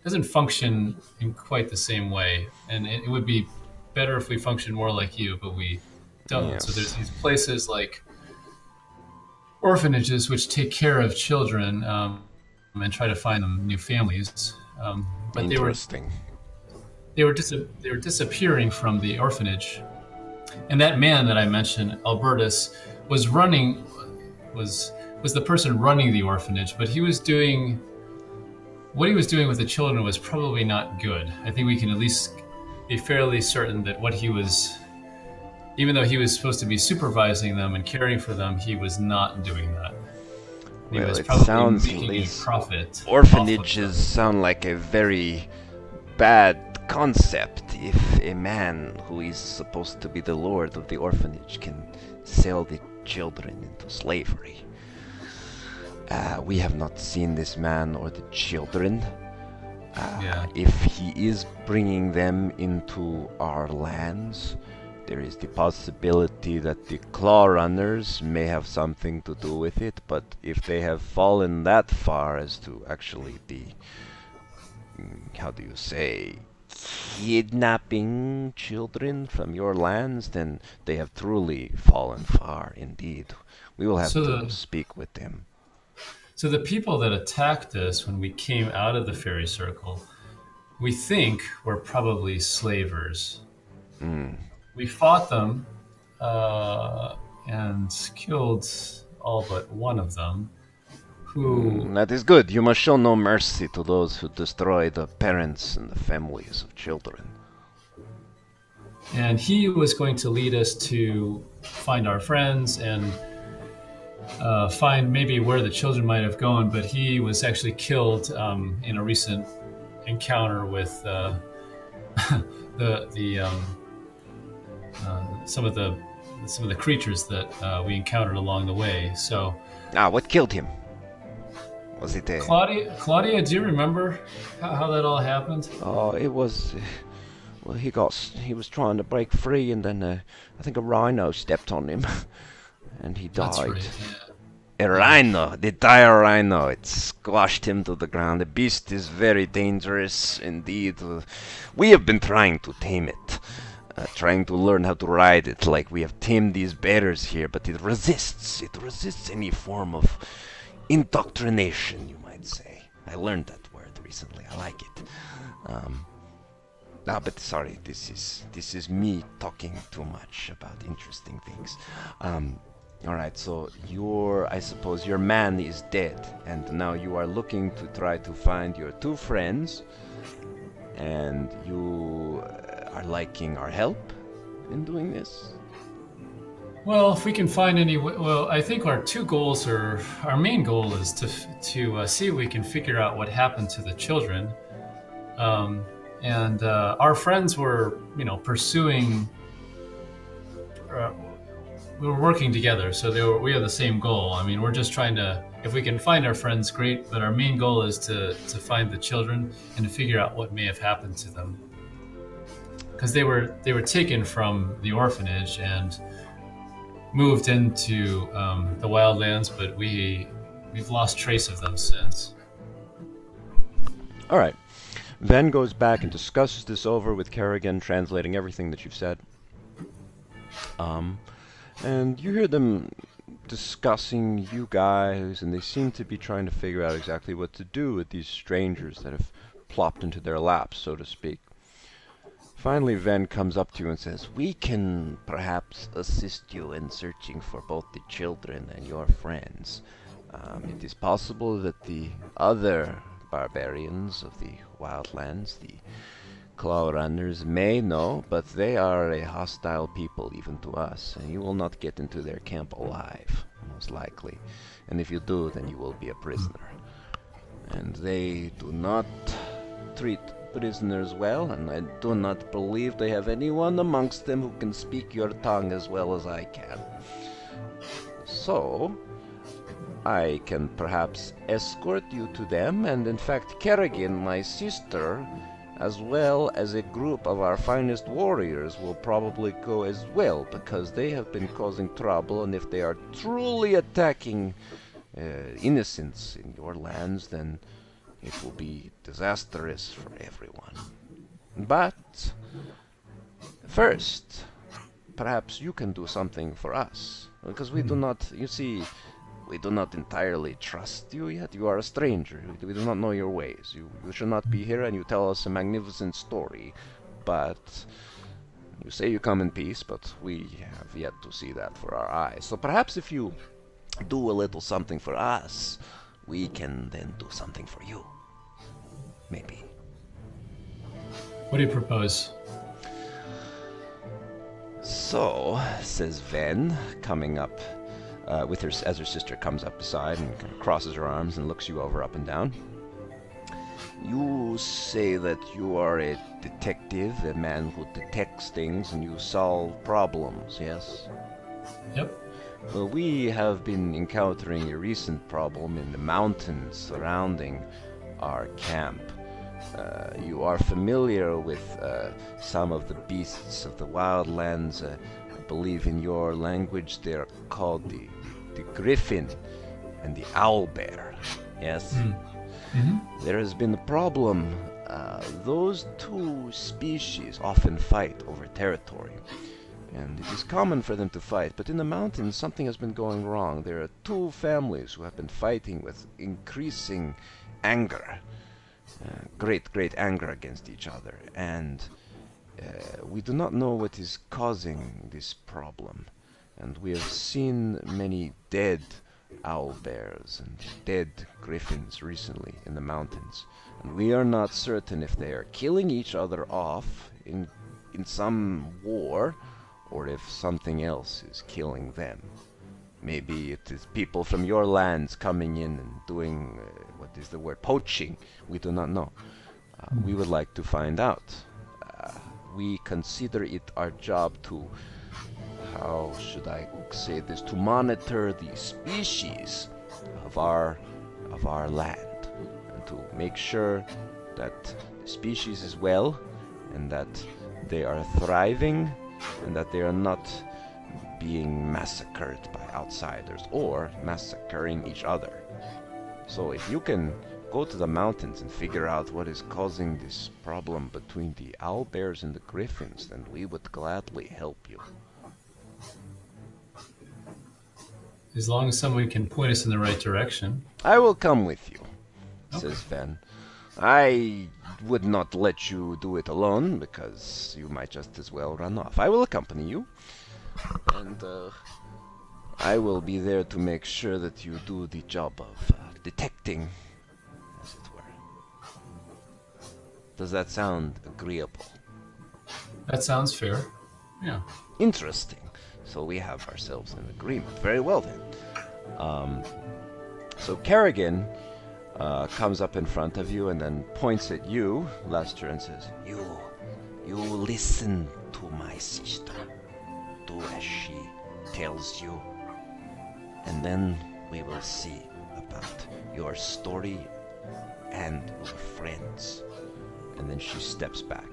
doesn't function in quite the same way, and it would be better if we functioned more like you, but we don't. Yes. So there's these places like orphanages which take care of children and try to find them new families. But Interesting. They were disappearing from the orphanage, and that man that I mentioned, Albertus, was the person running the orphanage, but what he was doing with the children was probably not good. I think we can at least be fairly certain that even though he was supposed to be supervising them and caring for them, he was not doing that. He was probably making a profit. Orphanages sound like a very bad concept if a man who is supposed to be the lord of the orphanage can sell the children into slavery. We have not seen this man or the children. If he is bringing them into our lands, there is the possibility that the claw runners may have something to do with it, but if they have fallen that far as to actually be, how do you say, kidnapping children from your lands, then they have truly fallen far indeed. We will have to speak with them. So the people that attacked us when we came out of the fairy circle, we think were probably slavers. We fought them and killed all but one of them. That is good. You must show no mercy to those who destroy the parents and the families of children. And he was going to lead us to find our friends and find maybe where the children might have gone, but he was actually killed in a recent encounter with the some of the creatures that we encountered along the way. So, What killed him? Was it Claudia, do you remember how that all happened? Oh, it was. Well, he was trying to break free, and then I think a rhino stepped on him, and he died. That's right. Yeah. A rhino, the dire rhino. It squashed him to the ground. The beast is very dangerous indeed. We have been trying to tame it, trying to learn how to ride it, like we have tamed these bears here, but it resists. It resists any form of indoctrination, you might say. I learned that word recently. I like it. But sorry, this is me talking too much about interesting things. All right, so I suppose your man is dead, and now you are looking to try to find your two friends, and you are liking our help in doing this? Well, if we can find any, well, I think our main goal is to see if we can figure out what happened to the children. And our friends were, pursuing. We were working together, so we have the same goal. I mean, we're just trying to. If we can find our friends, great. But our main goal is to find the children and to figure out what may have happened to them, because they were taken from the orphanage and moved into the wildlands, but we've lost trace of them since. All right. Ven goes back and discusses this over with Kerrigan, translating everything that you've said. And you hear them discussing you guys, and they seem to be trying to figure out exactly what to do with these strangers that have plopped into their laps, so to speak. Finally, Ven comes up to you and says, "We can perhaps assist you in searching for both the children and your friends. It is possible that the other barbarians of the wildlands, the claw runners, may know, but they are a hostile people even to us, and you will not get into their camp alive, most likely. And if you do, then you will be a prisoner. And they do not treat prisoners well, and I do not believe they have anyone amongst them who can speak your tongue as well as I can. So, I can perhaps escort you to them, and in fact Kerrigan, my sister, as well as a group of our finest warriors will probably go as well, because they have been causing trouble, and if they are truly attacking innocents in your lands, then it will be disastrous for everyone. But first, perhaps you can do something for us, because we do not, you see, we do not entirely trust you yet. You are a stranger. We do not know your ways. You should not be here, and you tell us a magnificent story, but you say you come in peace, but we have yet to see that for our eyes. So perhaps if you do a little something for us, we can then do something for you. Maybe. What do you propose? So, says Ven, coming up with her, as her sister comes up beside and kind of crosses her arms and looks you over up and down. You say that you are a detective, a man who detects things and you solve problems, yes? Yep. Well, we have been encountering a recent problem in the mountains surrounding our camp. You are familiar with some of the beasts of the wildlands. I believe in your language they are called the griffin and the owlbear. Yes? Mm-hmm. There has been a problem. Those two species often fight over territory. And it is common for them to fight, but in the mountains something has been going wrong. There are two families who have been fighting with increasing anger. Great anger against each other. And we do not know what is causing this problem. And we have seen many dead owlbears and dead griffins recently in the mountains. And we are not certain if they are killing each other off in some war, or if something else is killing them. Maybe it is people from your lands coming in and doing, what is the word, poaching. We do not know. We would like to find out. We consider it our job to, how should I say this, to monitor the species of our land, and to make sure that the species is well, and that they are thriving, and that they are not being massacred by outsiders or massacring each other. So if you can go to the mountains and figure out what is causing this problem between the owlbears and the griffons, then we would gladly help you. As long as someone can point us in the right direction. I will come with you, Okay. says Ven. I would not let you do it alone, because you might just as well run off. I will accompany you, and I will be there to make sure that you do the job of detecting, as it were. Does that sound agreeable? That sounds fair. Yeah. Interesting. So we have ourselves an agreement. Very well then. So Kerrigan comes up in front of you and then points at you, Lester, and says, You listen to my sister. Do as she tells you. And then we will see about your story and your friends. And then she steps back.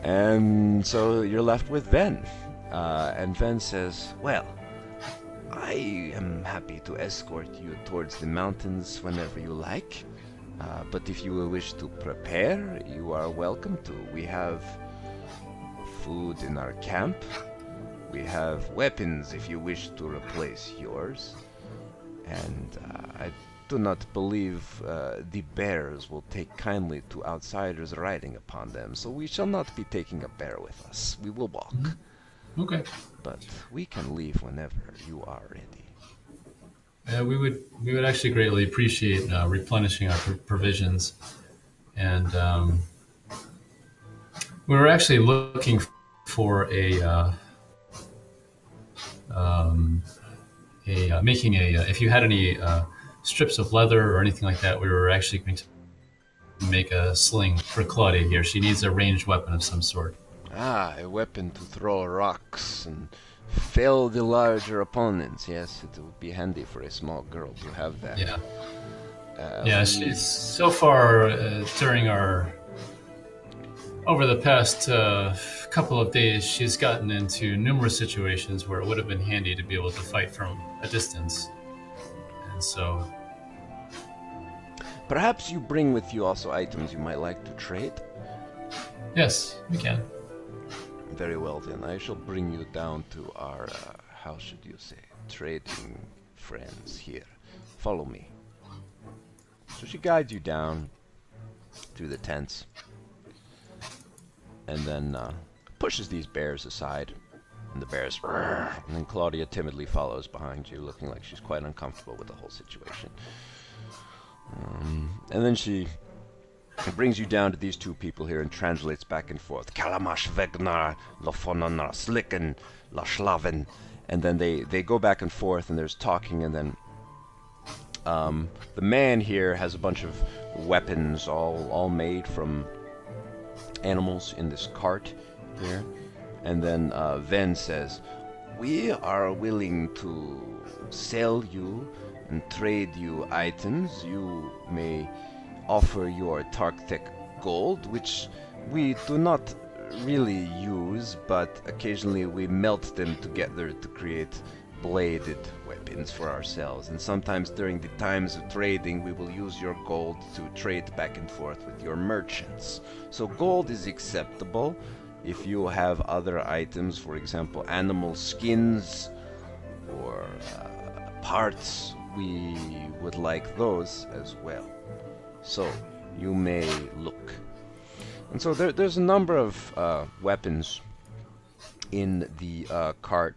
And so you're left with Ven. And Ven says, well, I am happy to escort you towards the mountains whenever you like. But if you wish to prepare, you are welcome to. We have food in our camp. We have weapons if you wish to replace yours. And I do not believe the bears will take kindly to outsiders riding upon them, so we shall not be taking a bear with us. We will walk. Okay. But we can leave whenever you are ready. We would actually greatly appreciate replenishing our provisions, and we were actually looking for if you had any strips of leather or anything like that, we were actually going to make a sling for Claudia here. She needs a ranged weapon of some sort. Ah, a weapon to throw rocks and fell the larger opponents. Yes, it would be handy for a small girl to have that. Yeah. Yeah, she's so far over the past couple of days, she's gotten into numerous situations where it would have been handy to be able to fight from a distance. And so... Perhaps you bring with you also items you might like to trade? Yes, we can. Very well then, I shall bring you down to our, how should you say, trading friends here. Follow me. So she guides you down through the tents, and then pushes these bears aside, and the bears, and then Claudia timidly follows behind you, looking like she's quite uncomfortable with the whole situation. And then she brings you down to these two people here and translates back and forth. Kalamash Vegnar, Lofonanar, Slicken, Lashlaven. And then they go back and forth, and there's talking, and then the man here has a bunch of weapons all made from animals in this cart here. And then Ven says, we are willing to sell you and trade you items. You may offer your Tartec gold, which we do not really use, but occasionally we melt them together to create bladed weapons for ourselves. And sometimes during the times of trading, we will use your gold to trade back and forth with your merchants. So gold is acceptable. If you have other items, for example, animal skins or parts, we would like those as well. So you may look. And so there's a number of weapons in the cart.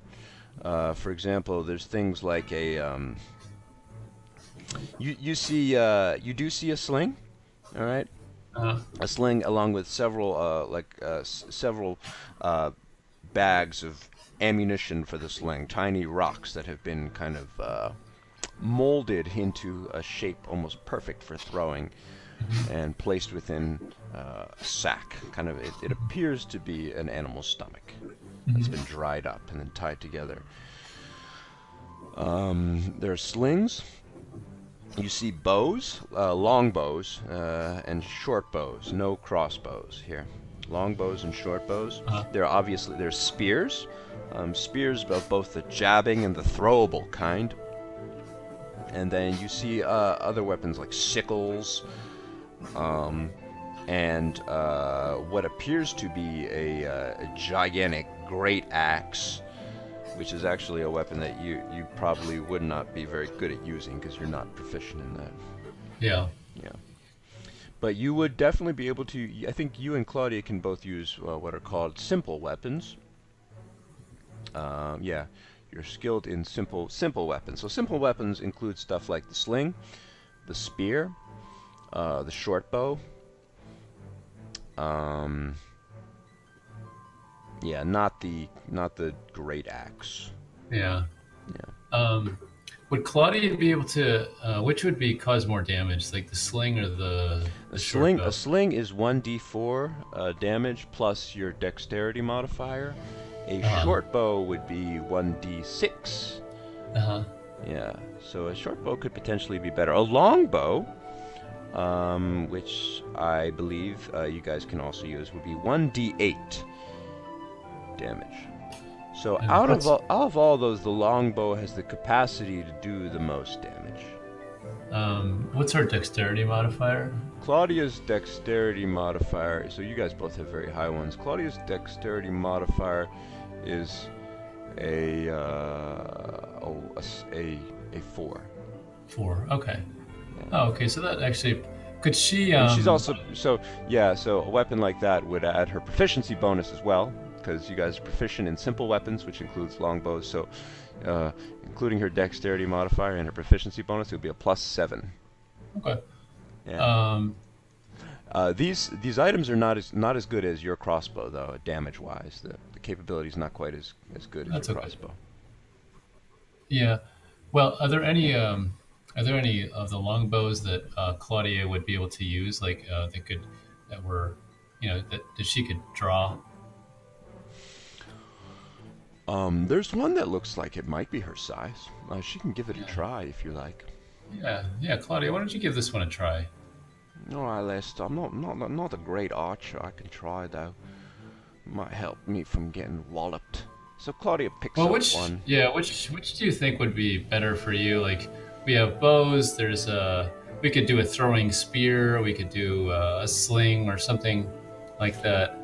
For example, there's things like a you do see a sling, all right? A sling along with several several bags of ammunition for the sling, tiny rocks that have been kind of molded into a shape almost perfect for throwing, and placed within a sack. Kind of, it appears to be an animal's stomach. It's been dried up and then tied together. There are slings. You see bows, long bows, and short bows. No crossbows here. Long bows and short bows. There's spears. Spears of both the jabbing and the throwable kind. And then you see other weapons like sickles, and what appears to be a gigantic great axe, which is actually a weapon that you probably would not be very good at using because you're not proficient in that. Yeah. Yeah. But you would definitely be able to. I think you and Claudia can both use what are called simple weapons. Yeah, you're skilled in simple weapons. So simple weapons include stuff like the sling, the spear, the short bow. Yeah, not the great axe. Yeah. Yeah. Would Claudia be able to? Which would cause more damage, like the sling or the sling? short bow? A sling is 1d4 damage plus your dexterity modifier. A short bow would be 1d6. Yeah. So a short bow could potentially be better. A long bow, which I believe you guys can also use, would be 1d8 damage. So out of all those, the longbow has the capacity to do the most damage. What's her dexterity modifier? Claudia's dexterity modifier, so you guys both have very high ones. Claudia's dexterity modifier is a 4. 4. Okay. Yeah. Oh, okay. So that actually could she? And she's also so a weapon like that would add her proficiency bonus as well, because you guys are proficient in simple weapons, which includes longbows. So, including her dexterity modifier and her proficiency bonus, it would be a +7. Okay. Yeah. These items are not as good as your crossbow, though, damage-wise. The capability is not quite as good as your crossbow. Yeah. Well, are there any of the longbows that Claudia would be able to use, like that she could draw? There's one that looks like it might be her size. She can give it a try if you like. Yeah, Claudia, why don't you give this one a try? All right, Lester. I'm not a great archer. I can try though. Might help me from getting walloped. So Claudia picks up one. Yeah, which do you think would be better for you? Like, we have bows. We could do a throwing spear. We could do a sling or something like that.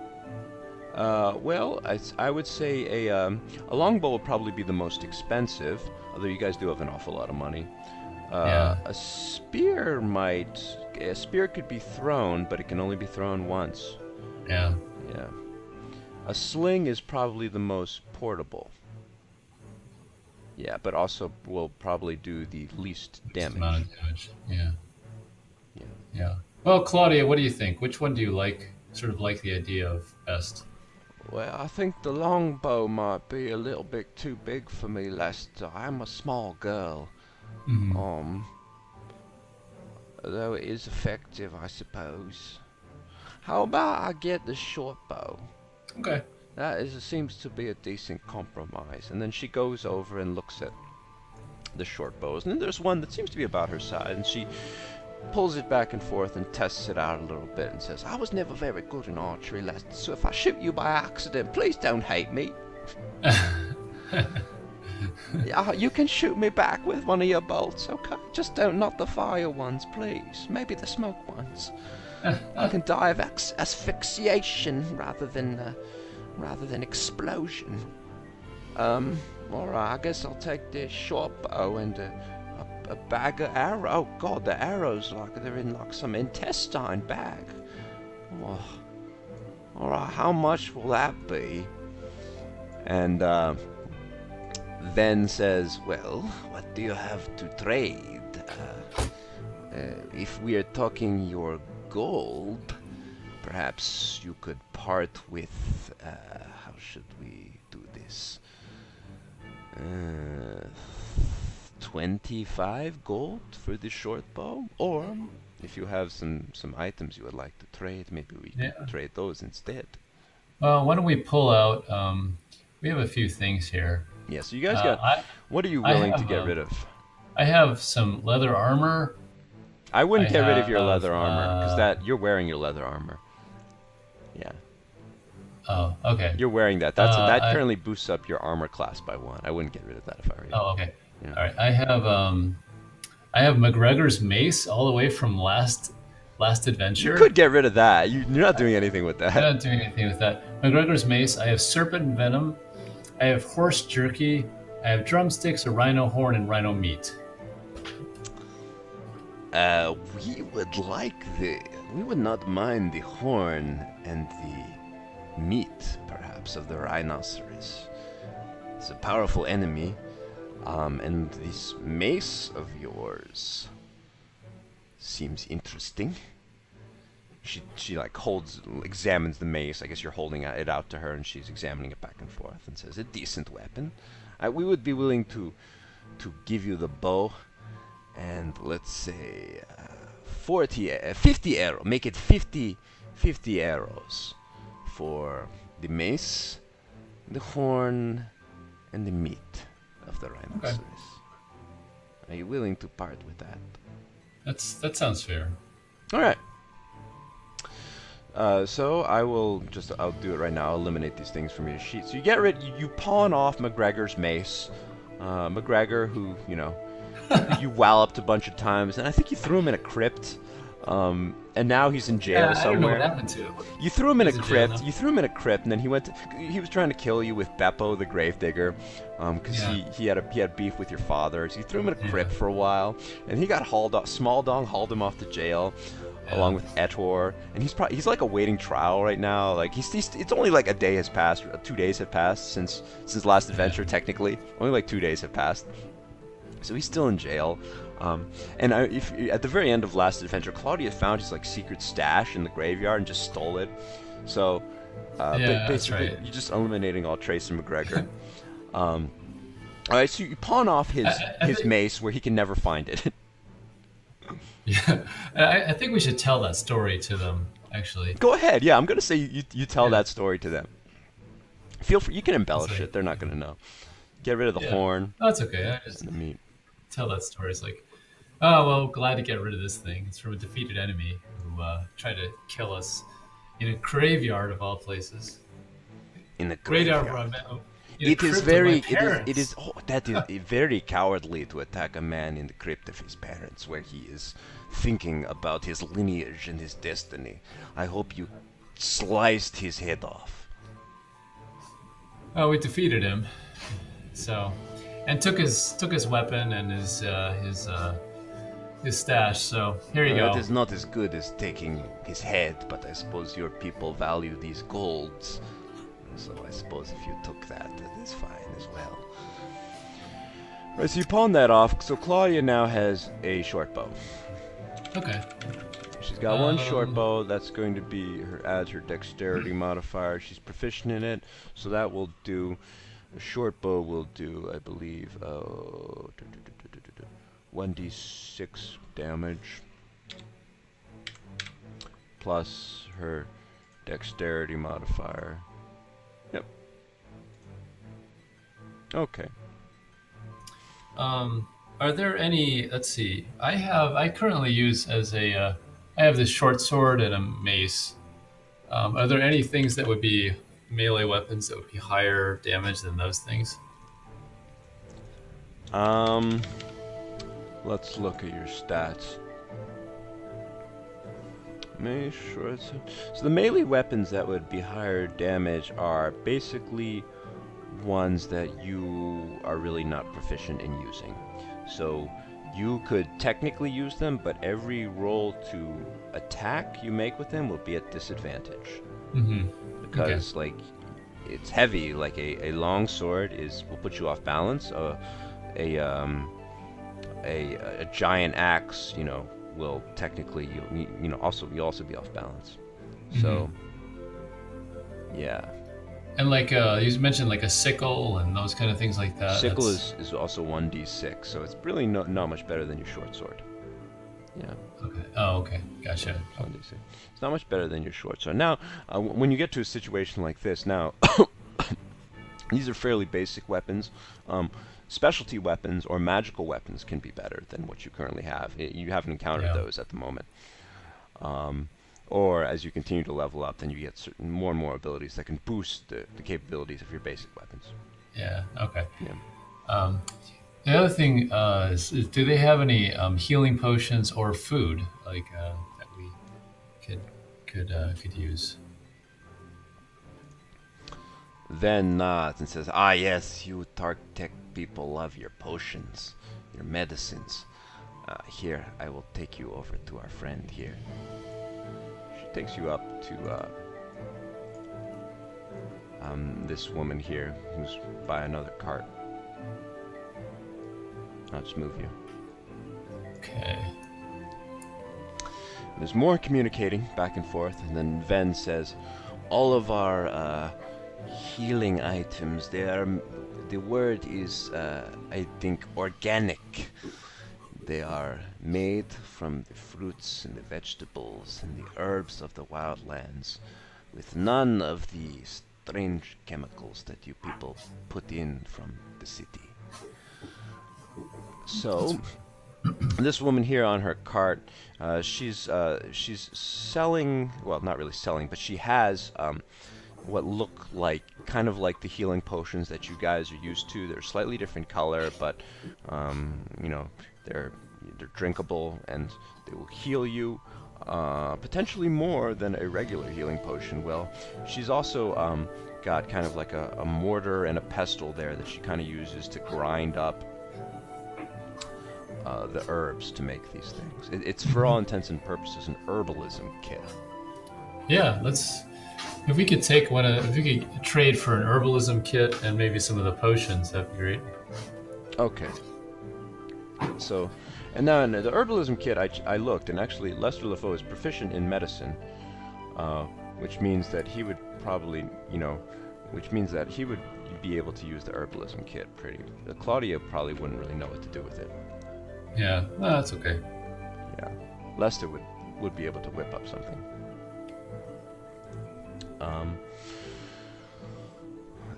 Well, I would say a longbow would probably be the most expensive, although you guys do have an awful lot of money. A spear could be thrown, but it can only be thrown once. Yeah. Yeah. A sling is probably the most portable. Yeah, but also will probably do the least damage. Amount of damage. Yeah. Yeah. Yeah. Well, Claudia, what do you think? Which one do you like the idea of best? Well, I think the longbow might be a little bit too big for me, Lester. I'm a small girl. Mm-hmm. Though it is effective, I suppose. How about I get the short bow? Okay. Seems to be a decent compromise. And then she goes over and looks at the short bows. And then there's one that seems to be about her size, and she pulls it back and forth and tests it out a little bit and says, I was never very good in archery, Lester, so if I shoot you by accident, please don't hate me. You can shoot me back with one of your bolts, okay? Just not the fire ones, please. Maybe the smoke ones. I can die of asphyxiation rather than explosion. Alright, I guess I'll take this short bow and a bag of arrows. Oh god, the arrows, they're in some intestine bag. Oh. Alright, how much will that be? And Ven says, well, what do you have to trade? If we are talking your gold, perhaps you could part with, how should we do this? 25 gold for the short bow, or if you have some items you would like to trade, maybe we can trade those instead. Well, why don't we pull out? We have a few things here. Yeah, so you guys got. What are you willing to get rid of? I have some leather armor. I wouldn't get rid of your leather armor because you're wearing your leather armor. Yeah. Oh, okay. You're wearing that. That currently boosts up your armor class by 1. I wouldn't get rid of that if I were you. Oh, okay. Yeah. All right. I have McGregor's mace all the way from last adventure. You could get rid of that. You're not doing anything with that. I'm not doing anything with that. McGregor's mace. I have serpent venom. I have horse jerky. I have drumsticks, a rhino horn, and rhino meat. We would not mind the horn and the meat, perhaps, of the rhinoceros. It's a powerful enemy, and this mace of yours seems interesting. She like examines the mace. I guess you're holding it out to her, and she's examining it back and forth, and says, "A decent weapon. We would be willing to give you the bow, and let's say 50 arrows. Make it 50 arrows for the mace, the horn, and the meat of the rhinoceros. Okay. Are you willing to part with that?" That sounds fair. All right. So I'll do it right now. I'll eliminate these things from your sheet. So you pawn off McGregor's mace. McGregor, who, you walloped a bunch of times, and I think you threw him in a crypt. And now he's in jail somewhere. I don't know what happened to him. You threw him in a crypt. You threw him in a crypt, and then he was trying to kill you with Beppo the Gravedigger, because he had beef with your father. So you threw him in a crypt for a while, and he got hauled off. Small Dong hauled him off to jail, along with Etor, and he's like awaiting trial right now. Like it's only like a day has passed, 2 days have passed since last adventure. Technically, only like 2 days have passed. So he's still in jail. And if at the very end of last adventure, Claudia found his like secret stash in the graveyard and just stole it. So basically, right. You're just eliminating all trace of McGregor. All right, so you pawn off his mace where he can never find it. Yeah, I think we should tell that story to them. Actually, go ahead. Yeah, I'm gonna say you tell that story to them. Feel free. You can embellish it. They're not gonna know. Get rid of the horn. Oh, that's okay. I just tell that story. It's like, oh well, glad to get rid of this thing. It's from a defeated enemy who tried to kill us in a graveyard of all places. In a graveyard. That is very cowardly to attack a man in the crypt of his parents, where he is thinking about his lineage and his destiny. I hope you sliced his head off. Oh, we defeated him. So, and took his weapon and his stash. So here you go. It is not as good as taking his head, but I suppose your people value these golds. So I suppose if you took that is fine as well. Right, so you pawn that off. So Claudia now has a short bow. Okay. She's got one short bow. That's going to be adds her dexterity modifier. She's proficient in it, so that will do. A short bow will do, I believe, 1d6 damage plus her dexterity modifier. Yep. Okay. Are there any? Let's see. I currently use as a. I have this short sword and a mace. Are there any things that would be melee weapons that would be higher damage than those things? Let's look at your stats. Mace, short sword. So the melee weapons that would be higher damage are basically ones that you are really not proficient in using. So you could technically use them, but every roll to attack you make with them will be at disadvantage. Mm-hmm. Because like it's heavy, like a long sword will put you off balance. A giant axe, will technically you'll also be off balance. So yeah. And like you mentioned, like a sickle and those kind of things like that. Sickle is also 1d6, so it's really not much better than your short sword. Yeah. Okay. Oh, okay. Gotcha. It's 1d6. It's not much better than your short sword. Now, when you get to a situation like this, now these are fairly basic weapons. Specialty weapons or magical weapons can be better than what you currently have. You haven't encountered those at the moment. Or as you continue to level up, then you get certain more and more abilities that can boost the capabilities of your basic weapons. Yeah. Okay. Yeah. The other thing is, do they have any healing potions or food like that we could use? Then nods and says, "Ah, yes, you Tartec people love your potions, your medicines. Here, I will take you over to our friend here." She takes you up to this woman here who's by another cart. I'll just move you. Okay. There's more communicating back and forth, and then Ven says, "All of our healing items, the word is, I think, organic. They are made from the fruits and the vegetables and the herbs of the wildlands, with none of the strange chemicals that you people put in from the city." So, this woman here on her cart, she's selling, well, not really selling, but she has what look like, kind of like the healing potions that you guys are used to. They're slightly different color, but, you know, they're drinkable, and they will heal you, potentially more than a regular healing potion will. She's also got kind of like a mortar and a pestle there that she kind of uses to grind up the herbs to make these things. It's for all intents and purposes an herbalism kit. Yeah, if we could take if we could trade for an herbalism kit and maybe some of the potions, that'd be great. Okay. So, and now in the herbalism kit, I looked, and actually Lester LeFoe is proficient in medicine, which means that he would probably, be able to use the herbalism kit pretty. Claudia probably wouldn't really know what to do with it. Yeah, no, that's okay. Yeah, Lester would be able to whip up something.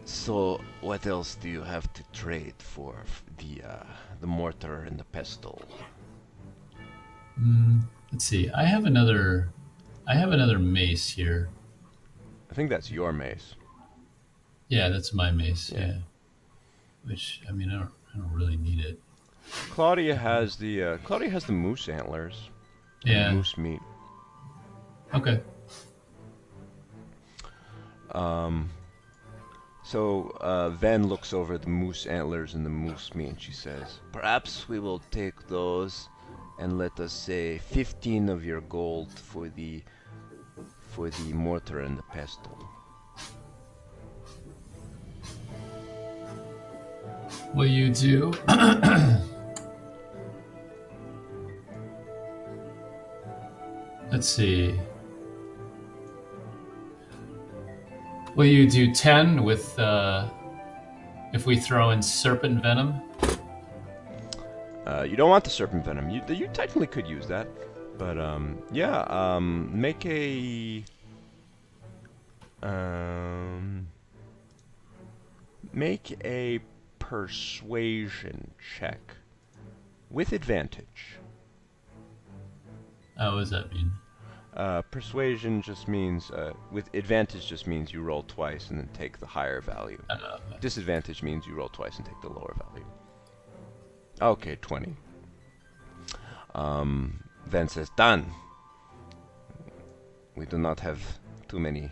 So what else do you have to trade for the mortar and the pestle? Let's see. I have another mace here. I think that's your mace. Yeah, that's my mace. Yeah. Which, I mean, I don't really need it. Claudia has the moose antlers. Yeah. And moose meat. Okay. So Ven looks over the moose antlers and the moose meat, and she says, "Perhaps we will take those, and let us say 15 of your gold for the mortar and the pestle." Will you do? Let's see. Will you do 10 with if we throw in serpent venom? You don't want the serpent venom. You technically could use that, but yeah. Make a persuasion check with advantage. What does that mean? Persuasion just means, with advantage just means you roll twice and then take the higher value. Disadvantage means you roll twice and take the lower value. Okay, 20. Ven says, "Done. We do not have too many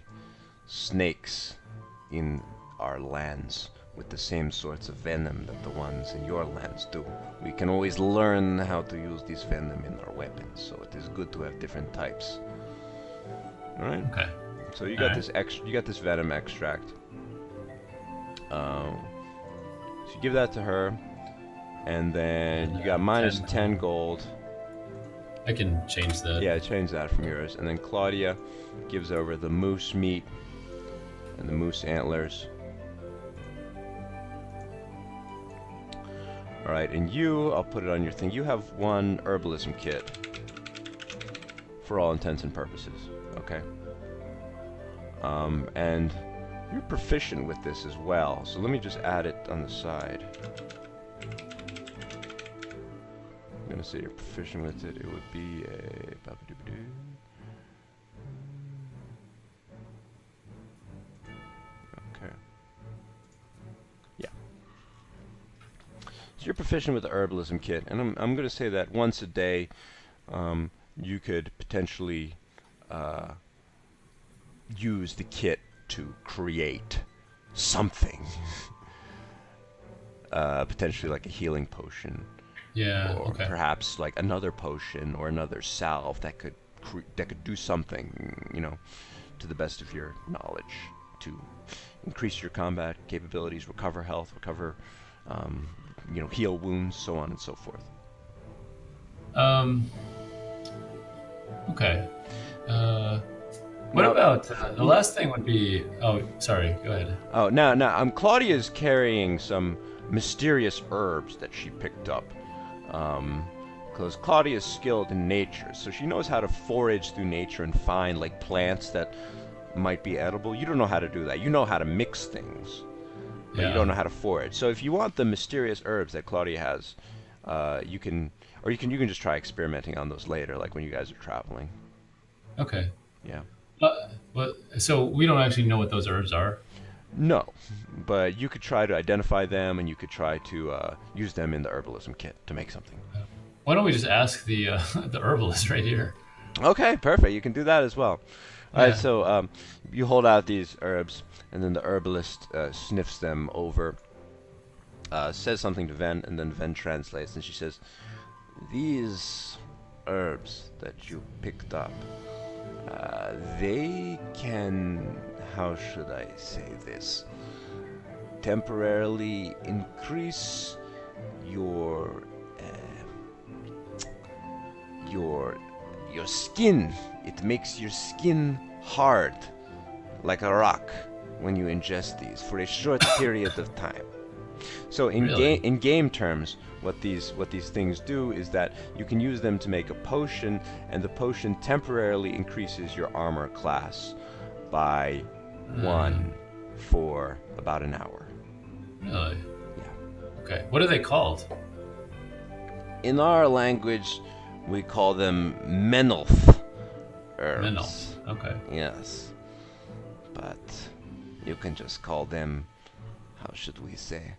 snakes in our lands with the same sorts of venom that the ones in your lands do. We can always learn how to use this venom in our weapons, so it is good to have different types." All right. Okay. So you got you got this venom extract. So you give that to her, and then you got minus 10 gold. I can change that. Yeah, change that from yours. And then Claudia gives over the moose meat and the moose antlers. Alright, and you, I'll put it on your thing, you have one herbalism kit. For all intents and purposes, okay? And you're proficient with this as well, so let me just add it on the side. I'm gonna say you're proficient with it, it would be a... Okay. Yeah. So you're proficient with the herbalism kit, and I'm gonna say that once a day, you could potentially use the kit to create something. Potentially like a healing potion. Yeah, or okay. perhaps like another potion or another salve that could do something, you know, to the best of your knowledge to increase your combat capabilities, recover health, recover, you know, heal wounds, so on and so forth. Okay. What about the last thing would be? Oh, sorry. Go ahead. Oh, now, Claudia's carrying some mysterious herbs that she picked up. Because Claudia's skilled in nature, so she knows how to forage through nature and find like plants that might be edible. You don't know how to do that. You know how to mix things, but you don't know how to forage. So if you want the mysterious herbs that Claudia has, you can just try experimenting on those later, like when you guys are traveling. Okay. Yeah. But so we don't actually know what those herbs are. No, but you could try to identify them, and you could try to use them in the herbalism kit to make something. Why don't we just ask the the herbalist right here? Okay, perfect. You can do that as well. All right, so you hold out these herbs, and then the herbalist sniffs them over, says something to Ven, and then Ven translates, and she says, "These herbs that you picked up, they can, how should I say this, temporarily increase your skin. It makes your skin hard, like a rock, when you ingest these for a short period of time." So in game terms, what these things do is that you can use them to make a potion, and the potion temporarily increases your armor class by 1 for about an hour. Really? Yeah. Okay. What are they called? In our language, we call them menelf herbs. Menelf. Okay. Yes. But you can just call them, how should we say,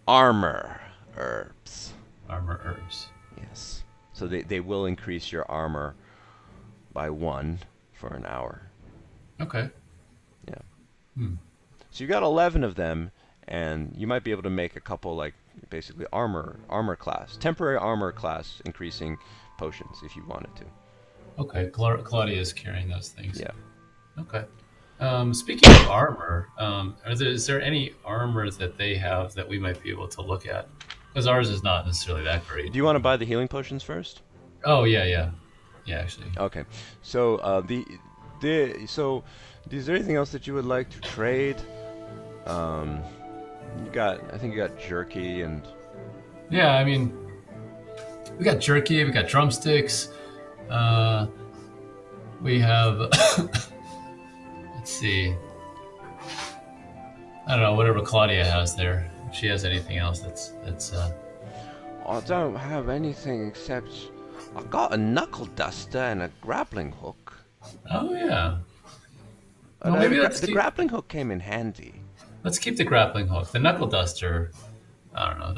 armor herbs. Armor herbs. Yes. So they will increase your armor by 1 for an hour. Okay. Yeah. So you got 11 of them, and you might be able to make a couple, like, basically armor class, temporary armor class increasing potions if you wanted to. Okay. Claudia is carrying those things. Yeah. Okay. Speaking of armor, is there any armor that they have that we might be able to look at? Because ours is not necessarily that great. Do you want to buy the healing potions first? Oh yeah, actually. Okay. So so is there anything else that you would like to trade? I think you got jerky and. Yeah, I mean, we got jerky, we got drumsticks, we have. Let's see. I don't know, whatever Claudia has there. If she has anything else that's. I don't have anything except I got a knuckle duster and a grappling hook. Oh yeah. Well, maybe the grappling hook came in handy. Let's keep the grappling hook. The knuckle duster, I don't know.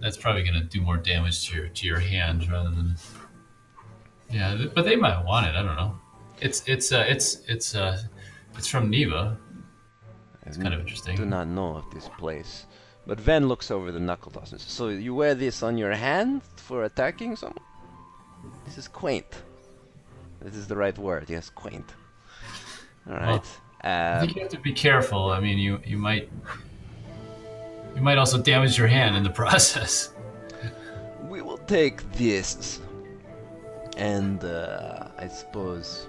That's probably going to do more damage to your hand rather than. Yeah, but they might want it. I don't know. It's from Neva. It's kind of interesting. I do not know of this place. But Ven looks over the knuckle duster. So you wear this on your hand for attacking someone? This is quaint. This is the right word. Yes, quaint. All right. I think you have to be careful. I mean, you might also damage your hand in the process. We will take this. And I suppose,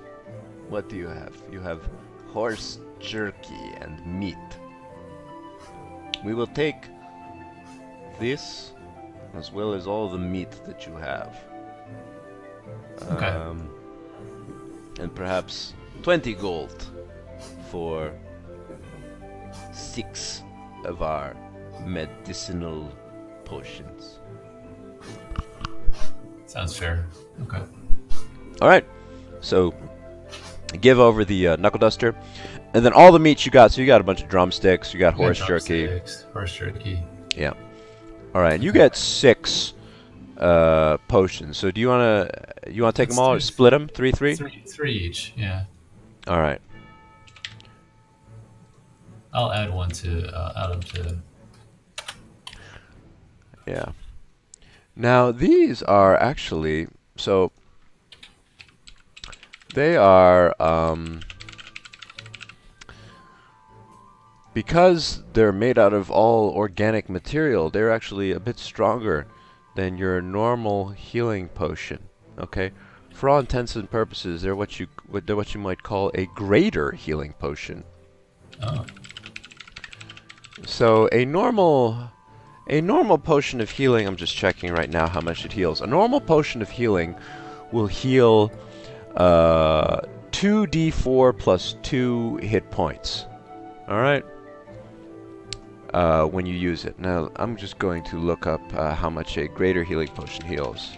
what do you have? You have horse jerky and meat. We will take this as well as all the meat that you have. Okay. And perhaps 20 gold for 6 of our medicinal potions. Sounds fair. Okay. Alright, so give over the knuckle duster, and then all the meats you got. So you got a bunch of drumsticks, you got horse jerky. Horse jerky. Yeah. Alright, you get 6 potions. So do you wanna take them all or split them? 3-3? Three each, yeah. Alright. I'll add one to Adam to. Yeah. Now these are actually, so they are because they're made out of all organic material, they're actually a bit stronger than your normal healing potion. Okay, for all intents and purposes, they're what you might call a greater healing potion. Oh. So a normal potion of healing, I'm just checking right now how much it heals. A normal potion of healing will heal 2d4 plus 2 hit points. Alright? When you use it. Now, I'm just going to look up how much a greater healing potion heals.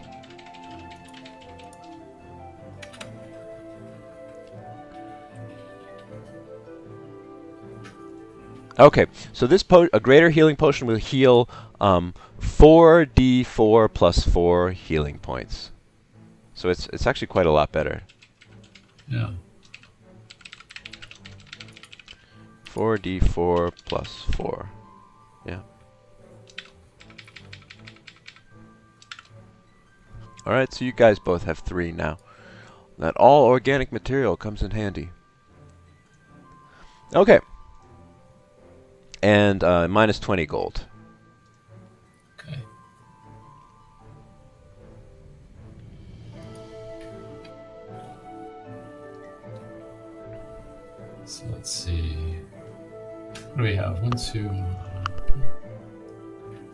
Okay, so this a greater healing potion will heal 4d4 plus 4 healing points. So it's actually quite a lot better. Yeah. 4d4 plus 4. Yeah. Alright, so you guys both have 3 now. That all organic material comes in handy. Okay. And minus 20 gold. Okay. So let's see. What do we have? 1, 2.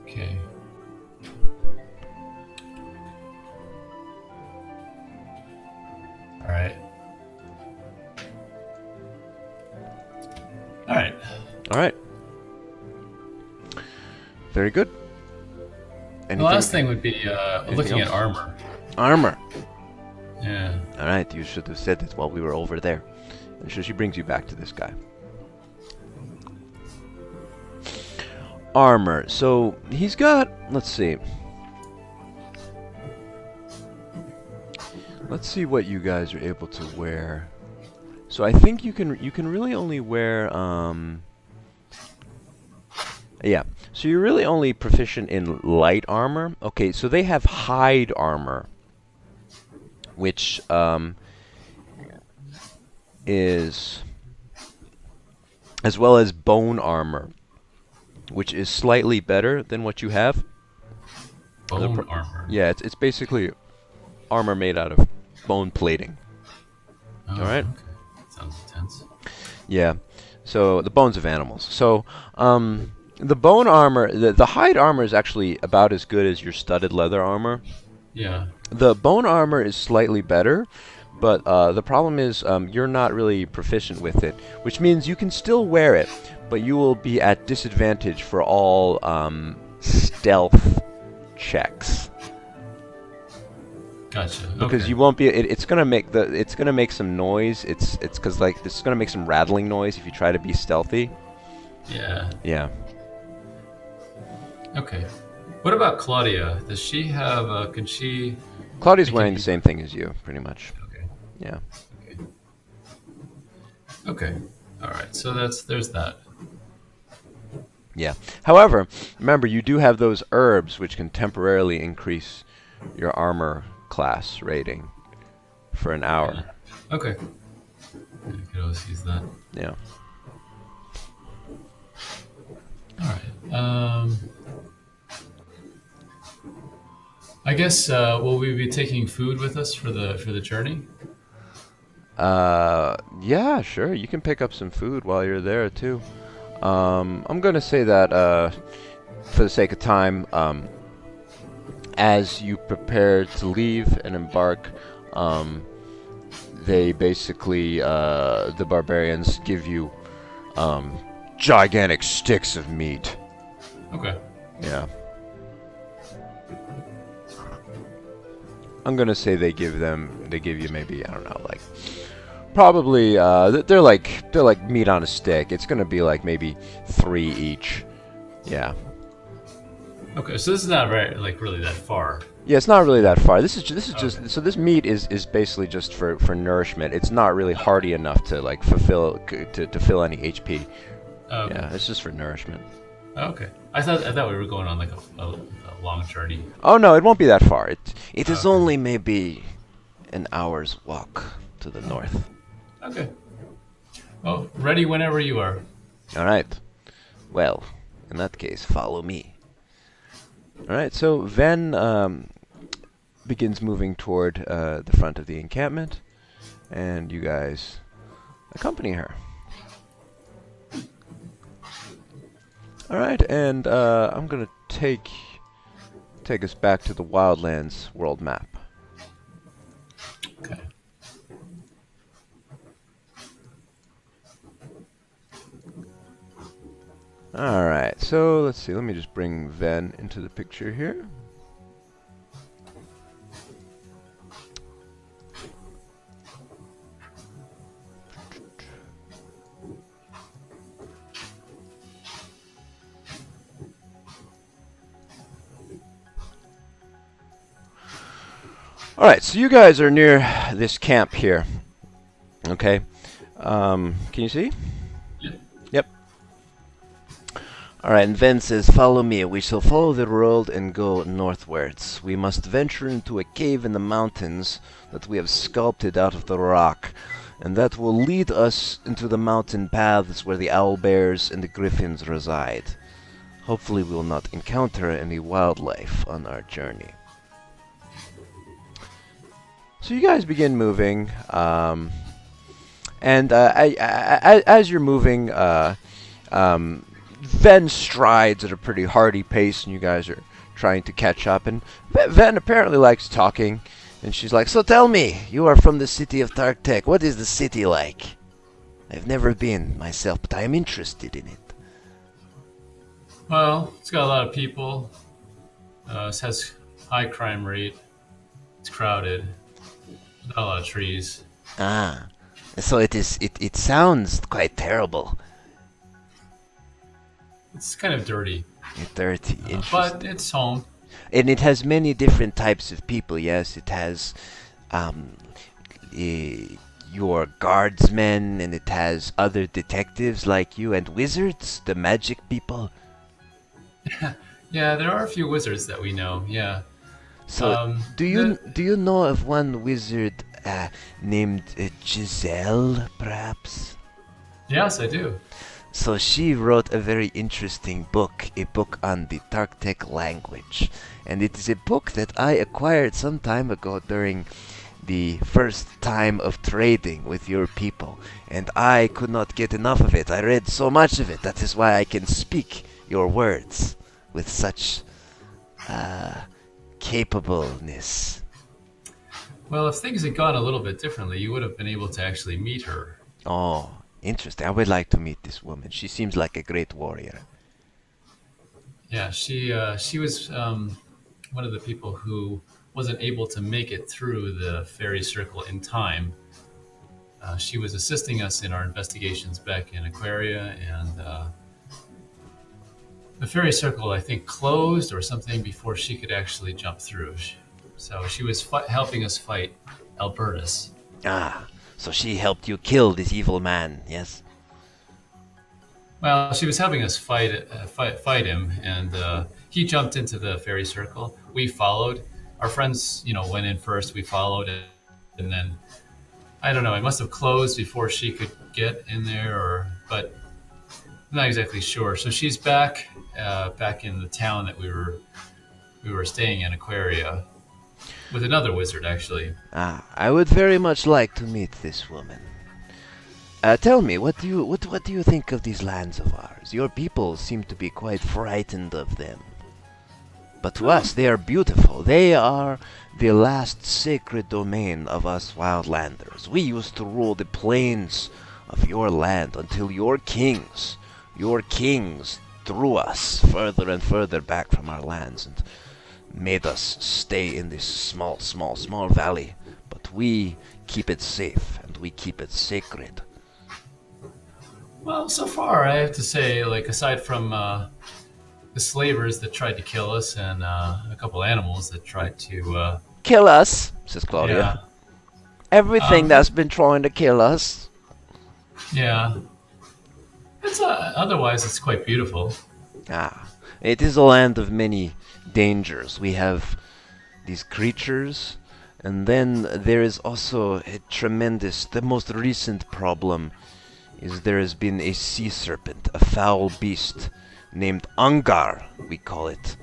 Okay. All right. All right. All right. Very good. The last thing would be looking at armor. Armor. Yeah. All right, you should have said that while we were over there. And so she brings you back to this guy. Armor. So he's got. Let's see. Let's see what you guys are able to wear. So I think you can really only wear. Yeah. So you're really only proficient in light armor. Okay, so they have hide armor, which is, as well as bone armor, which is slightly better than what you have. Bone armor? Yeah, it's basically armor made out of bone plating. Oh, Alright? Okay. Sounds intense. Yeah. So, the bones of animals. So, the bone armor, the hide armor is actually about as good as your studded leather armor. Yeah. The bone armor is slightly better, but the problem is you're not really proficient with it, which means you can still wear it, but you will be at disadvantage for all stealth checks. Gotcha. Because okay. you won't be. It's gonna make some noise. It's because like it's gonna make some rattling noise if you try to be stealthy. Yeah. Yeah. Okay. What about Claudia? Does she have? Can she? Claudia's wearing the same thing as you, pretty much. Okay. Yeah. Okay. Okay. All right. So there's that. Yeah. However, remember you do have those herbs which can temporarily increase your armor class rating for an hour. Yeah. Okay. You could always use that. Yeah. All right. I guess will we be taking food with us for the journey? Yeah, sure. You can pick up some food while you're there too. I'm gonna say that for the sake of time, as you prepare to leave and embark, they basically the barbarians give you gigantic sticks of meat. Okay. Yeah. I'm gonna say they give you maybe, I don't know, like probably they're like meat on a stick. It's gonna be like maybe 3 each. Yeah. Okay, so this is not very really that far. Yeah, it's not really that far. This is just Okay. so this meat is basically just for nourishment. It's not really hardy enough to like fulfill to fill any HP. Okay. Yeah, it's just for nourishment. Okay. I thought we were going on like a long journey. Oh no, it won't be that far. It is Okay. only maybe an hour's walk to the north. Okay. Well, ready whenever you are. All right. Well, in that case, follow me. All right. So Ven begins moving toward the front of the encampment, and you guys accompany her. All right, and I'm gonna take us back to the Wildlands world map. Okay. All right, so let's see. Let me just bring Ven into the picture here. All right, so you guys are near this camp here. Okay, can you see? Yeah. Yep. All right, and Ven says, "Follow me. We shall follow the road and go northwards. We must venture into a cave in the mountains that we have sculpted out of the rock, and that will lead us into the mountain paths where the owlbears and the griffons reside. Hopefully, we will not encounter any wildlife on our journey." So you guys begin moving, and as you're moving, Ven strides at a pretty hearty pace, and you guys are trying to catch up. And Ven apparently likes talking, and she's like, "So tell me, you are from the city of Tartec. What is the city like? I've never been myself, but I am interested in it." Well, it's got a lot of people. It has high crime rate. It's crowded. Not a lot of trees. Ah, so it is. It sounds quite terrible. It's kind of dirty, Dirty, interesting. but it's home. And it has many different types of people, yes. It has your guardsmen, and it has other detectives like you, and wizards, the magic people. Yeah, there are a few wizards that we know. Yeah. So, do you know of one wizard named Giselle, perhaps? Yes, I do. So she wrote a very interesting book, a book on the Tartec language. And it is a book that I acquired some time ago during the first time of trading with your people. And I could not get enough of it. I read so much of it. That is why I can speak your words with such capableness. Well, if things had gone a little bit differently, you would have been able to actually meet her. Oh, interesting. I would like to meet this woman. She seems like a great warrior. Yeah, she was one of the people who wasn't able to make it through the fairy circle in time. She was assisting us in our investigations back in Aquaria, and the fairy circle, I think, closed or something before she could actually jump through. So she was helping us fight Albertus. Ah, so she helped you kill this evil man, yes? Well, she was helping us fight him, and he jumped into the fairy circle. We followed. Our friends, went in first. We followed it, and then I don't know. It must have closed before she could get in there, but I'm not exactly sure. So she's back in the town that we were staying in, Aquaria, with another wizard, actually. Ah, I would very much like to meet this woman. Tell me, what do you think of these lands of ours? Your people seem to be quite frightened of them. But to us, they are beautiful. They are the last sacred domain of us wildlanders. We used to rule the plains of your land until your kings threw us further and further back from our lands and made us stay in this small valley. But we keep it safe and we keep it sacred. Well, so far, I have to say, like, aside from the slavers that tried to kill us and a couple animals that tried to... Kill us, says Claudia. Yeah. Everything that's been trying to kill us. Yeah. It's otherwise, it's quite beautiful. Ah, it is a land of many dangers. We have these creatures, and then there is also a tremendous, the most recent problem is there has been a sea serpent, a foul beast named Angar, we call it,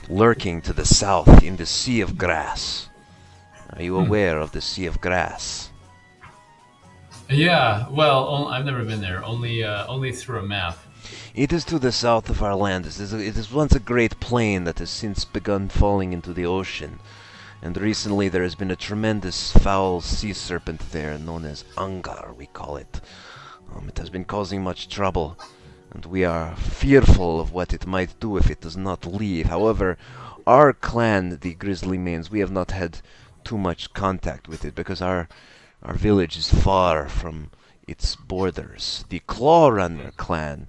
lurking to the south in the Sea of Grass. Are you aware of the Sea of Grass? Yeah, well, I've never been there, only through a map. It is to the south of our land. It is once a great plain that has since begun falling into the ocean. And recently there has been a tremendous foul sea serpent there, known as Angar, we call it. It has been causing much trouble, and we are fearful of what it might do if it does not leave. However, our clan, the Grizzlymanes, we have not had too much contact with it, because our village is far from its borders. The Clawrunner clan,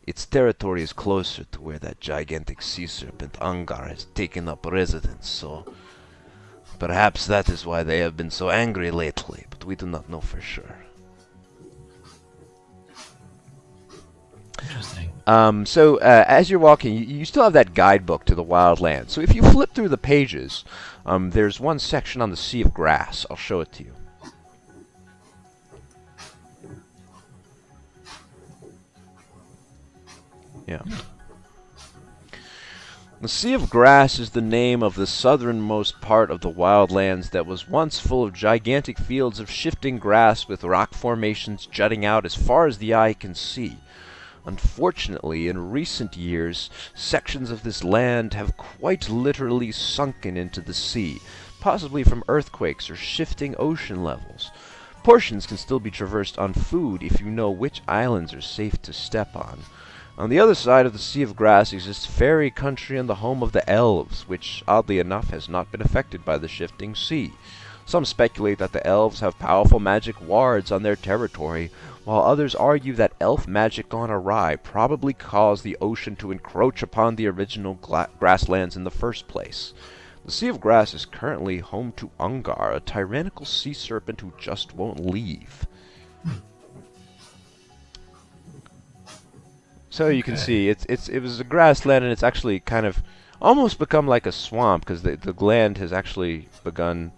its territory is closer to where that gigantic sea serpent Angar has taken up residence, so perhaps that is why they have been so angry lately, but we do not know for sure. Interesting. So as you're walking, you still have that guidebook to the wild land. So if you flip through the pages, there's one section on the Sea of Grass. I'll show it to you. Yeah. The Sea of Grass is the name of the southernmost part of the wildlands that was once full of gigantic fields of shifting grass with rock formations jutting out as far as the eye can see. Unfortunately, in recent years, sections of this land have quite literally sunken into the sea, possibly from earthquakes or shifting ocean levels. Portions can still be traversed on foot if you know which islands are safe to step on. On the other side of the Sea of Grass exists fairy country and the home of the elves, which, oddly enough, has not been affected by the shifting sea. Some speculate that the elves have powerful magic wards on their territory, while others argue that elf magic gone awry probably caused the ocean to encroach upon the original grasslands in the first place. The Sea of Grass is currently home to Angar, a tyrannical sea serpent who just won't leave. So you can see, it was a grassland, and it's actually kind of almost become like a swamp, because the land has actually begun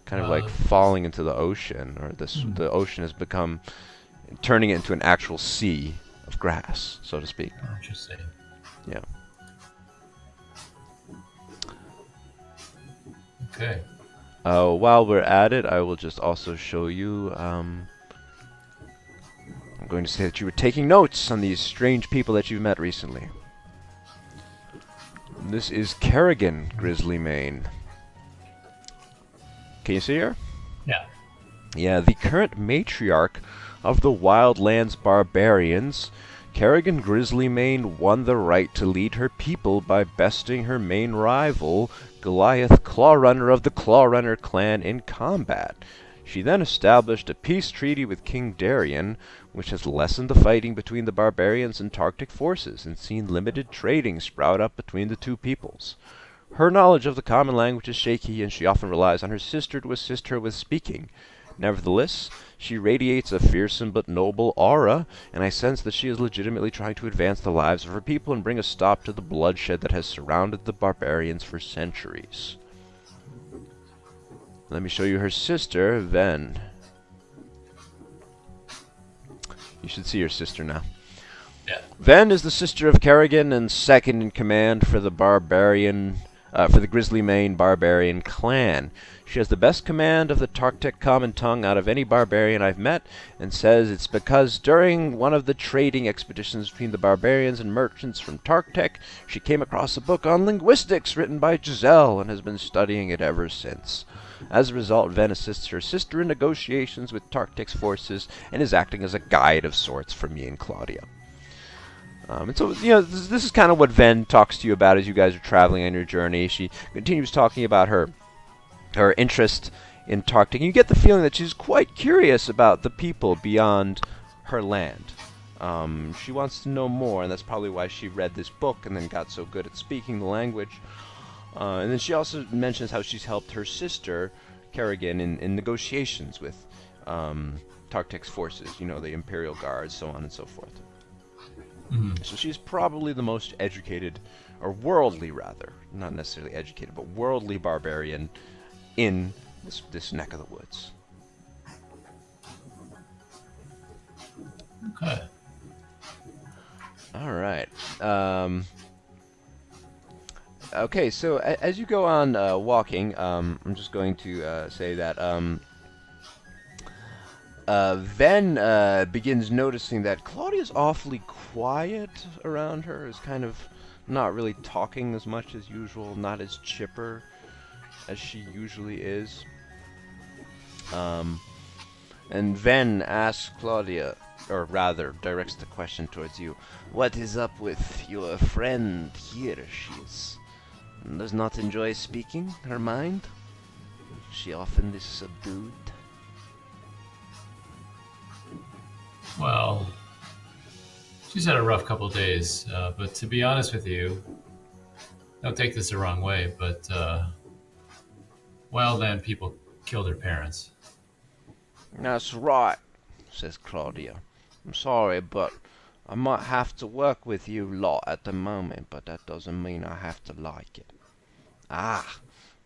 kind of like falling into the ocean, or the ocean has become turning it into an actual sea of grass, so to speak. Interesting. Yeah. Okay. While we're at it, I will just also show you. I'm going to say that you were taking notes on these strange people that you've met recently. This is Kerrigan Grizzlymane. Can you see her? Yeah. Yeah, the current matriarch of the Wildlands Barbarians. Kerrigan Grizzlymane won the right to lead her people by besting her main rival, Goliath Clawrunner of the Clawrunner clan, in combat. She then established a peace treaty with King Darian, which has lessened the fighting between the barbarians and Tartec forces and seen limited trading sprout up between the two peoples. Her knowledge of the common language is shaky, and she often relies on her sister to assist her with speaking. Nevertheless, she radiates a fearsome but noble aura, and I sense that she is legitimately trying to advance the lives of her people and bring a stop to the bloodshed that has surrounded the barbarians for centuries. Let me show you her sister, Ven. You should see her sister now. Yeah. Ven is the sister of Kerrigan and second in command for the barbarian for the Grizzlymane barbarian clan. She has the best command of the Tartec common tongue out of any barbarian I've met, and says it's because during one of the trading expeditions between the barbarians and merchants from Tartec, she came across a book on linguistics written by Giselle and has been studying it ever since. As a result, Ven assists her sister in negotiations with Tartec's forces and is acting as a guide of sorts for me and Claudia. And so, this is kind of what Ven talks to you about as you guys are traveling on your journey. She continues talking about her interest in Tartec. You get the feeling that she's quite curious about the people beyond her land. She wants to know more, and that's probably why she read this book and then got so good at speaking the language. And then she also mentions how she's helped her sister, Kerrigan, in negotiations with Tartec's forces, the Imperial Guards, so on and so forth. So she's probably the most educated, or worldly rather, not necessarily educated, but worldly barbarian in this neck of the woods. Okay. All right. Okay, so as you go on walking, I'm just going to say that Ven begins noticing that Claudia's awfully quiet around her, is kind of not really talking as much as usual, not as chipper as she usually is. And Ven asks Claudia, or rather directs the question towards you, what is up with your friend here? She does not enjoy speaking her mind. She often is subdued. Well, she's had a rough couple of days, but to be honest with you, don't take this the wrong way, but wildland people killed her parents. That's right, says Claudia. I'm sorry, but I might have to work with you lot at the moment, but that doesn't mean I have to like it. Ah,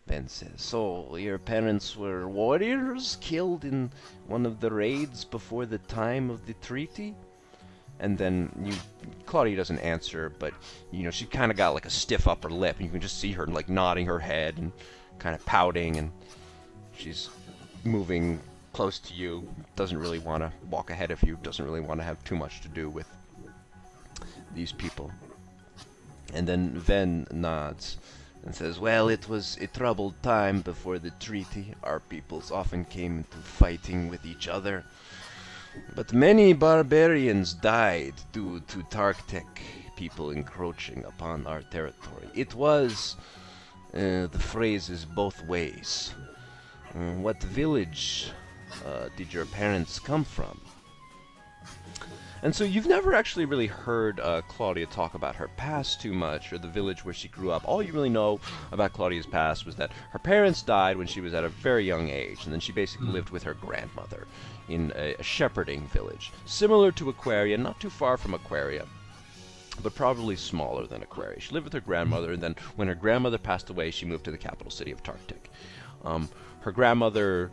Ben says, so your parents were warriors killed in one of the raids before the time of the treaty? And then Claudia doesn't answer, but she kind of got like a stiff upper lip, and you can just see her like nodding her head and kind of pouting, and she's moving close to you, doesn't really want to walk ahead of you, doesn't really want to have too much to do with these people. And then Ven nods and says, well, it was a troubled time before the treaty. Our peoples often came into fighting with each other. But many barbarians died due to Tartec people encroaching upon our territory. It was, the phrase is both ways. What village did your parents come from? And so you've never actually really heard Claudia talk about her past too much, or the village where she grew up. All you really know about Claudia's past was that her parents died when she was at a very young age, and then she basically lived with her grandmother in a shepherding village, similar to Aquaria, not too far from Aquaria, but probably smaller than Aquaria. She lived with her grandmother, and then when her grandmother passed away, she moved to the capital city of Tartec. Her grandmother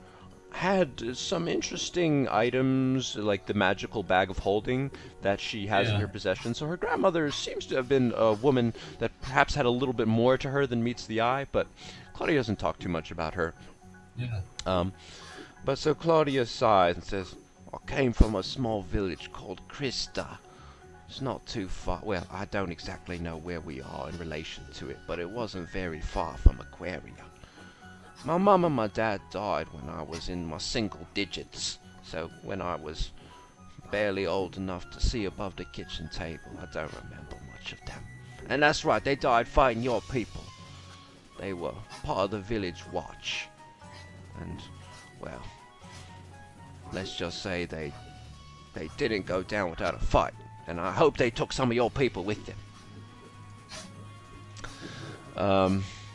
had some interesting items, like the magical bag of holding that she has in her possession. So her grandmother seems to have been a woman that perhaps had a little bit more to her than meets the eye, but Claudia doesn't talk too much about her. But so Claudia sighs and says, I came from a small village called Krista. It's not too far. Well, I don't exactly know where we are in relation to it, but it wasn't very far from Aquaria. My mum and my dad died when I was in my single digits, so when I was barely old enough to see above the kitchen table, I don't remember much of them. And that's right, they died fighting your people. They were part of the village watch. And, well, let's just say they didn't go down without a fight. And I hope they took some of your people with them.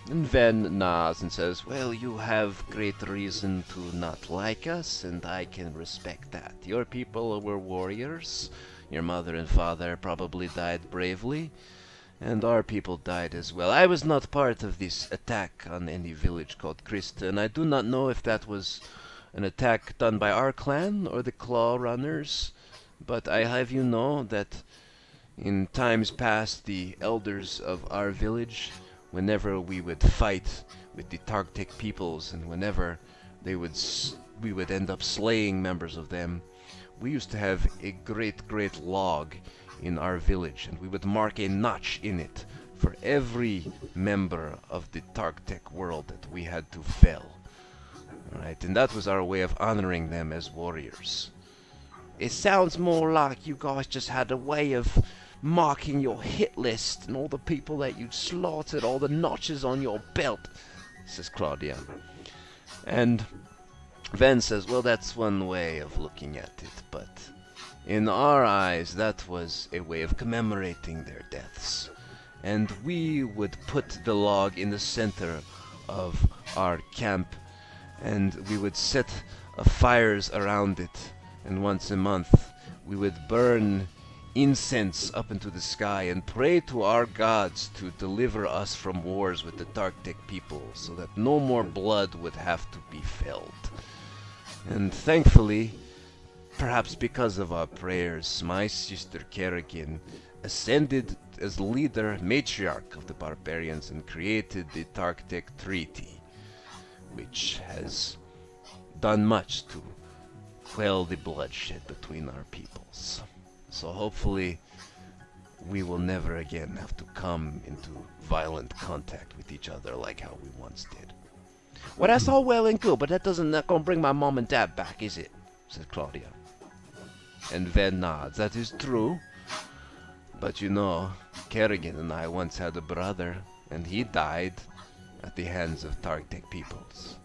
And Ven nods and says, well, you have great reason to not like us, and I can respect that. Your people were warriors. Your mother and father probably died bravely, and our people died as well. I was not part of this attack on any village called Krista, and I do not know if that was an attack done by our clan or the Claw Runners, but I have you know that in times past the elders of our village whenever we would fight with the Tartec peoples, and whenever we would end up slaying members of them, we used to have a great log in our village, and we would mark a notch in it for every member of the Tartec world that we had to fell. Right, and that was our way of honoring them as warriors. It sounds more like you guys just had a way of marking your hit list and all the people that you'd slaughtered, all the notches on your belt, says Claudia. And Ven says, well, that's one way of looking at it, but in our eyes, that was a way of commemorating their deaths. And we would put the log in the center of our camp, and we would set fires around it, and once a month we would burn incense up into the sky and pray to our gods to deliver us from wars with the Tartec people so that no more blood would have to be felled. And thankfully, perhaps because of our prayers, my sister Kerrigan ascended as leader, matriarch of the barbarians, and created the Tartec Treaty, which has done much to quell the bloodshed between our peoples. So hopefully we will never again have to come into violent contact with each other like how we once did. Well, that's all well and good, but that doesn't not gonna bring my mom and dad back, is it? Says Claudia. And Ven nods. That is true. But you know, Kerrigan and I once had a brother, and he died at the hands of Tartec peoples.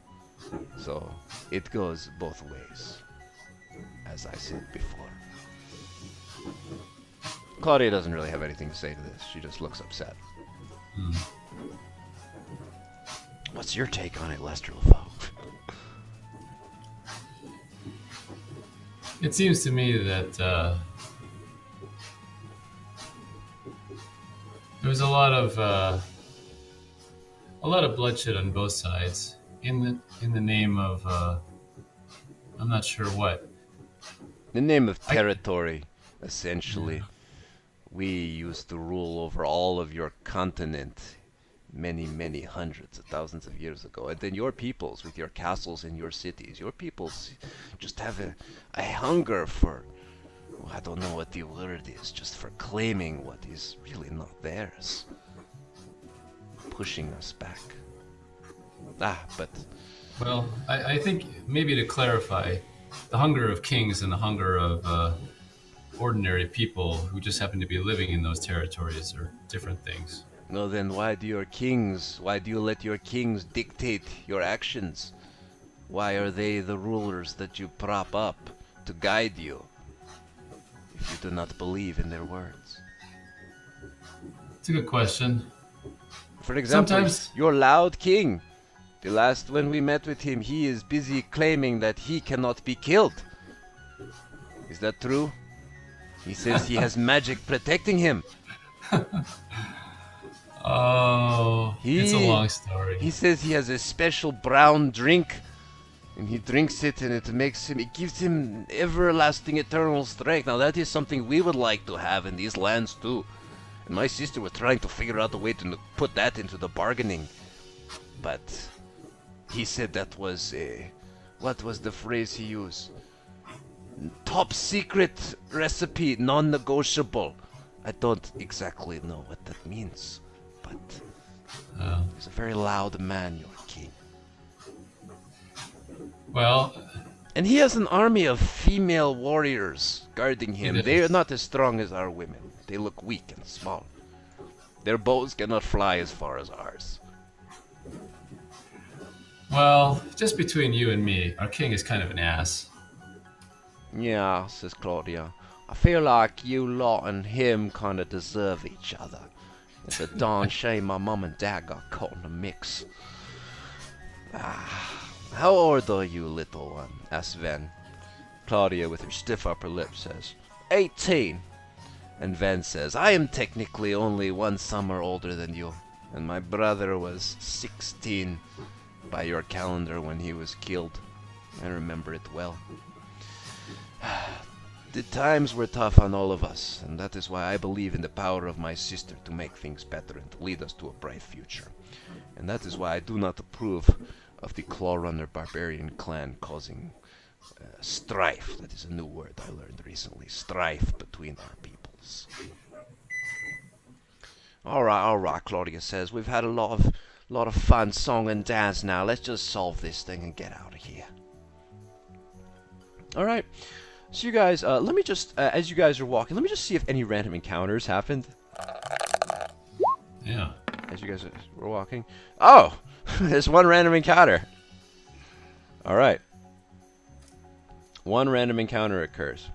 So it goes both ways, as I said before. Claudia doesn't really have anything to say to this. She just looks upset. What's your take on it, Lester LeFoe? It seems to me that there was a lot of bloodshed on both sides in the name of I'm not sure what. The name of territory, essentially. Yeah. We used to rule over all of your continent many hundreds of thousands of years ago. And then your peoples, with your castles and your cities, your peoples just have a hunger for, well, I don't know what the word is, just for claiming what is really not theirs. Pushing us back. But... Well, I think maybe to clarify, the hunger of kings and the hunger of ordinary people who just happen to be living in those territories are different things. No, then why do you let your kings dictate your actions? Why are they the rulers that you prop up to guide you if you do not believe in their words? It's a good question. For example, your loud king. The last when we met with him, he is busy claiming that he cannot be killed. Is that true? He says he has magic protecting him. Oh, it's a long story. He says he has a special brown drink, and he drinks it, and it gives him everlasting eternal strength. Now that is something we would like to have in these lands too. And my sister was trying to figure out a way to put that into the bargaining. But he said that was what was the phrase he used? Top secret recipe, non-negotiable. I don't exactly know what that means, but he's a very loud man, your king. Well, and he has an army of female warriors guarding him. They are not as strong as our women. They look weak and small. Their bows cannot fly as far as ours. Well, just between you and me, our king is kind of an ass. Yeah, says Claudia. I feel like you lot and him kind of deserve each other. It's a darn shame my mom and dad got caught in the mix. How old are you, little one? Asks Ven. Claudia, with her stiff upper lip, says, 18. And Ven says, I am technically only 1 summer older than you, and my brother was 16 by your calendar when he was killed. I remember it well. The times were tough on all of us, and that is why I believe in the power of my sister to make things better and to lead us to a bright future. And that is why I do not approve of the Clawrunner barbarian clan causing strife. That is a new word I learned recently. Strife between our peoples. All right, Claudia says. We've had a lot of fun, song and dance now. Let's just solve this thing and get out of here. All right. So you guys, let me just, as you guys are walking, let me just see if any random encounters happened. Yeah. As you guys were walking. Oh! There's one random encounter. All right. One random encounter occurs.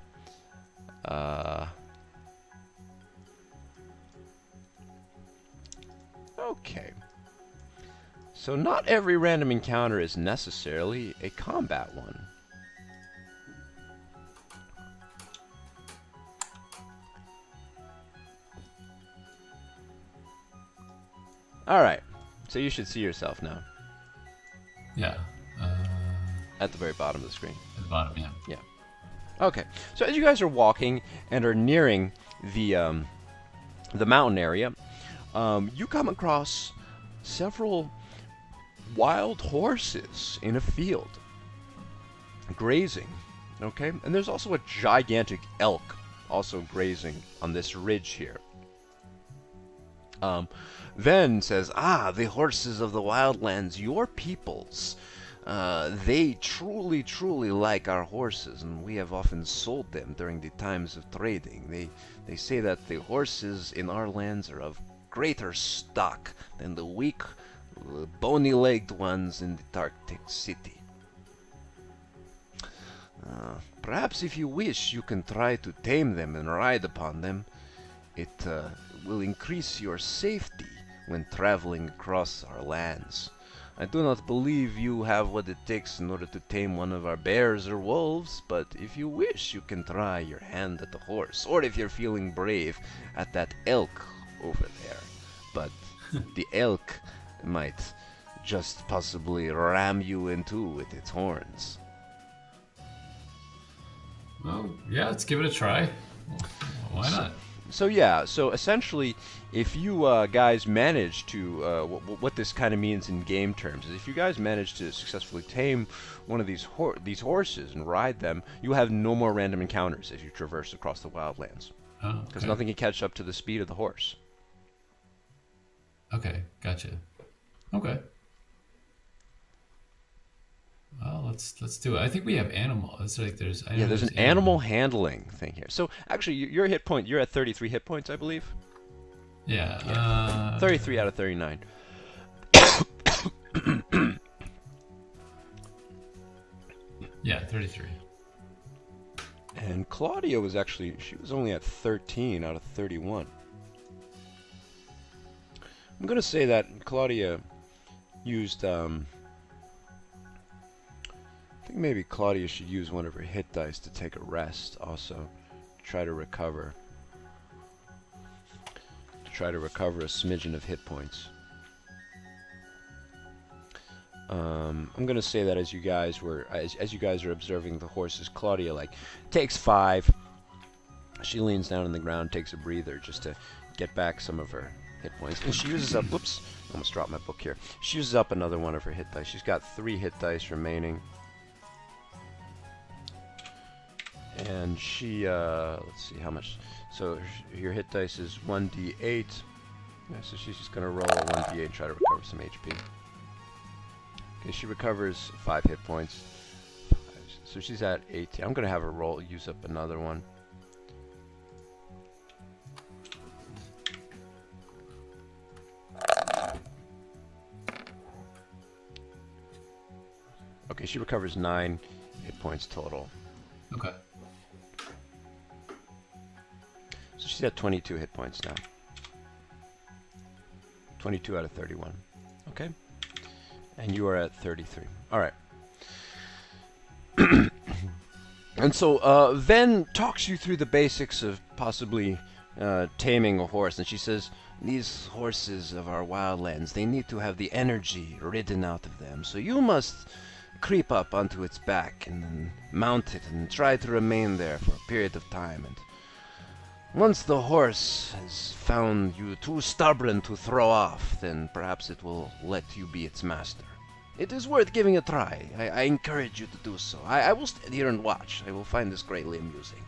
Okay. So not every random encounter is necessarily a combat one. Alright, so you should see yourself now. Yeah. At the very bottom of the screen. At the bottom, yeah. Yeah. Okay, so as you guys are walking and are nearing the mountain area, you come across several wild horses in a field, grazing, okay? And there's also a gigantic elk also grazing on this ridge here. Ven says, the horses of the wildlands, your peoples. They truly, truly like our horses, and we have often sold them during the times of trading. They say that the horses in our lands are of greater stock than the weak, bony-legged ones in the Tartec city. Perhaps if you wish, you can try to tame them and ride upon them. It will increase your safety when traveling across our lands. I do not believe you have what it takes in order to tame one of our bears or wolves, but if you wish, you can try your hand at the horse, or if you're feeling brave, at that elk over there. But the elk might just possibly ram you in two with its horns. Well, yeah, let's give it a try. Why not? So yeah, so essentially, if you guys manage to, what this kind of means in game terms is, if you guys manage to successfully tame one of these horses and ride them, you have no more random encounters as you traverse across the wildlands. Oh, because okay. nothing can catch up to the speed of the horse. Okay, gotcha. Okay. Well, let's do it. I think we have animal. It's like there's an animal handling thing here. So actually, your hit point, you're at 33 hit points, I believe. Yeah. 33 out of 39. Yeah, 33. And Claudia was she was only at 13 out of 31. I'm going to say that Claudia used, I think maybe Claudia should use one of her hit dice to take a rest also, to try to recover a smidgen of hit points. I'm going to say that as you guys are observing the horses, Claudia takes 5. She leans down on the ground, takes a breather just to get back some of her hit points. And she uses up, whoops, I almost dropped my book here. She uses up another one of her hit dice. She's got 3 hit dice remaining. And she, let's see how much. So your hit dice is 1d8. Yeah, so she's just going to roll a 1d8 and try to recover some HP. Okay, she recovers 5 hit points. So she's at 18. I'm going to have her use up another one. Okay, she recovers 9 hit points total. Okay. So she's at 22 hit points now. 22 out of 31. Okay. And you are at 33. All right. And so Ven talks you through the basics of possibly taming a horse. And she says, these horses of our wildlands, they need to have the energy ridden out of them. So you must creep up onto its back and then mount it and try to remain there for a period of time. And once the horse has found you too stubborn to throw off, then perhaps it will let you be its master. It is worth giving a try. I encourage you to do so. I will stand here and watch. I will find this greatly amusing.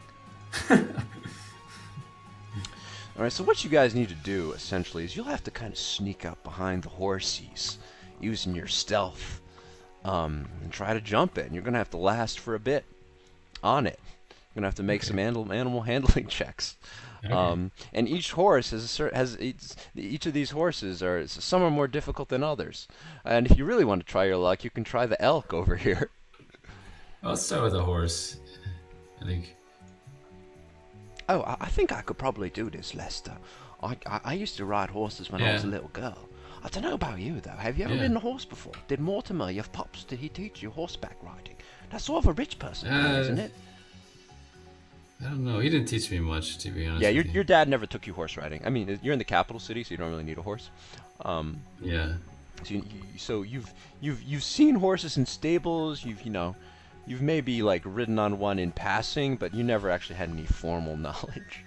Alright, so what you guys need to do, essentially, is you'll have to kind of sneak up behind the horsies using your stealth and try to jump it. And you're going to have to last for a bit on it. You're going to have to make some animal handling checks. Okay. And each horse each of these horses are, some are more difficult than others. And if you really want to try your luck, you can try the elk over here. Let's start with a horse, I think. Oh, I think I could probably do this, Lester. I used to ride horses when I was a little girl. I don't know about you, though. Have you ever ridden a horse before? Did Mortimer, your pops, did he teach you horseback riding? That's sort of a rich person thing, isn't it? I don't know. He didn't teach me much, to be honest. Yeah, your dad never took you horse riding. I mean, you're in the capital city, so you don't really need a horse. Yeah. So you've seen horses in stables. You've maybe like ridden on one in passing, but you never actually had any formal knowledge.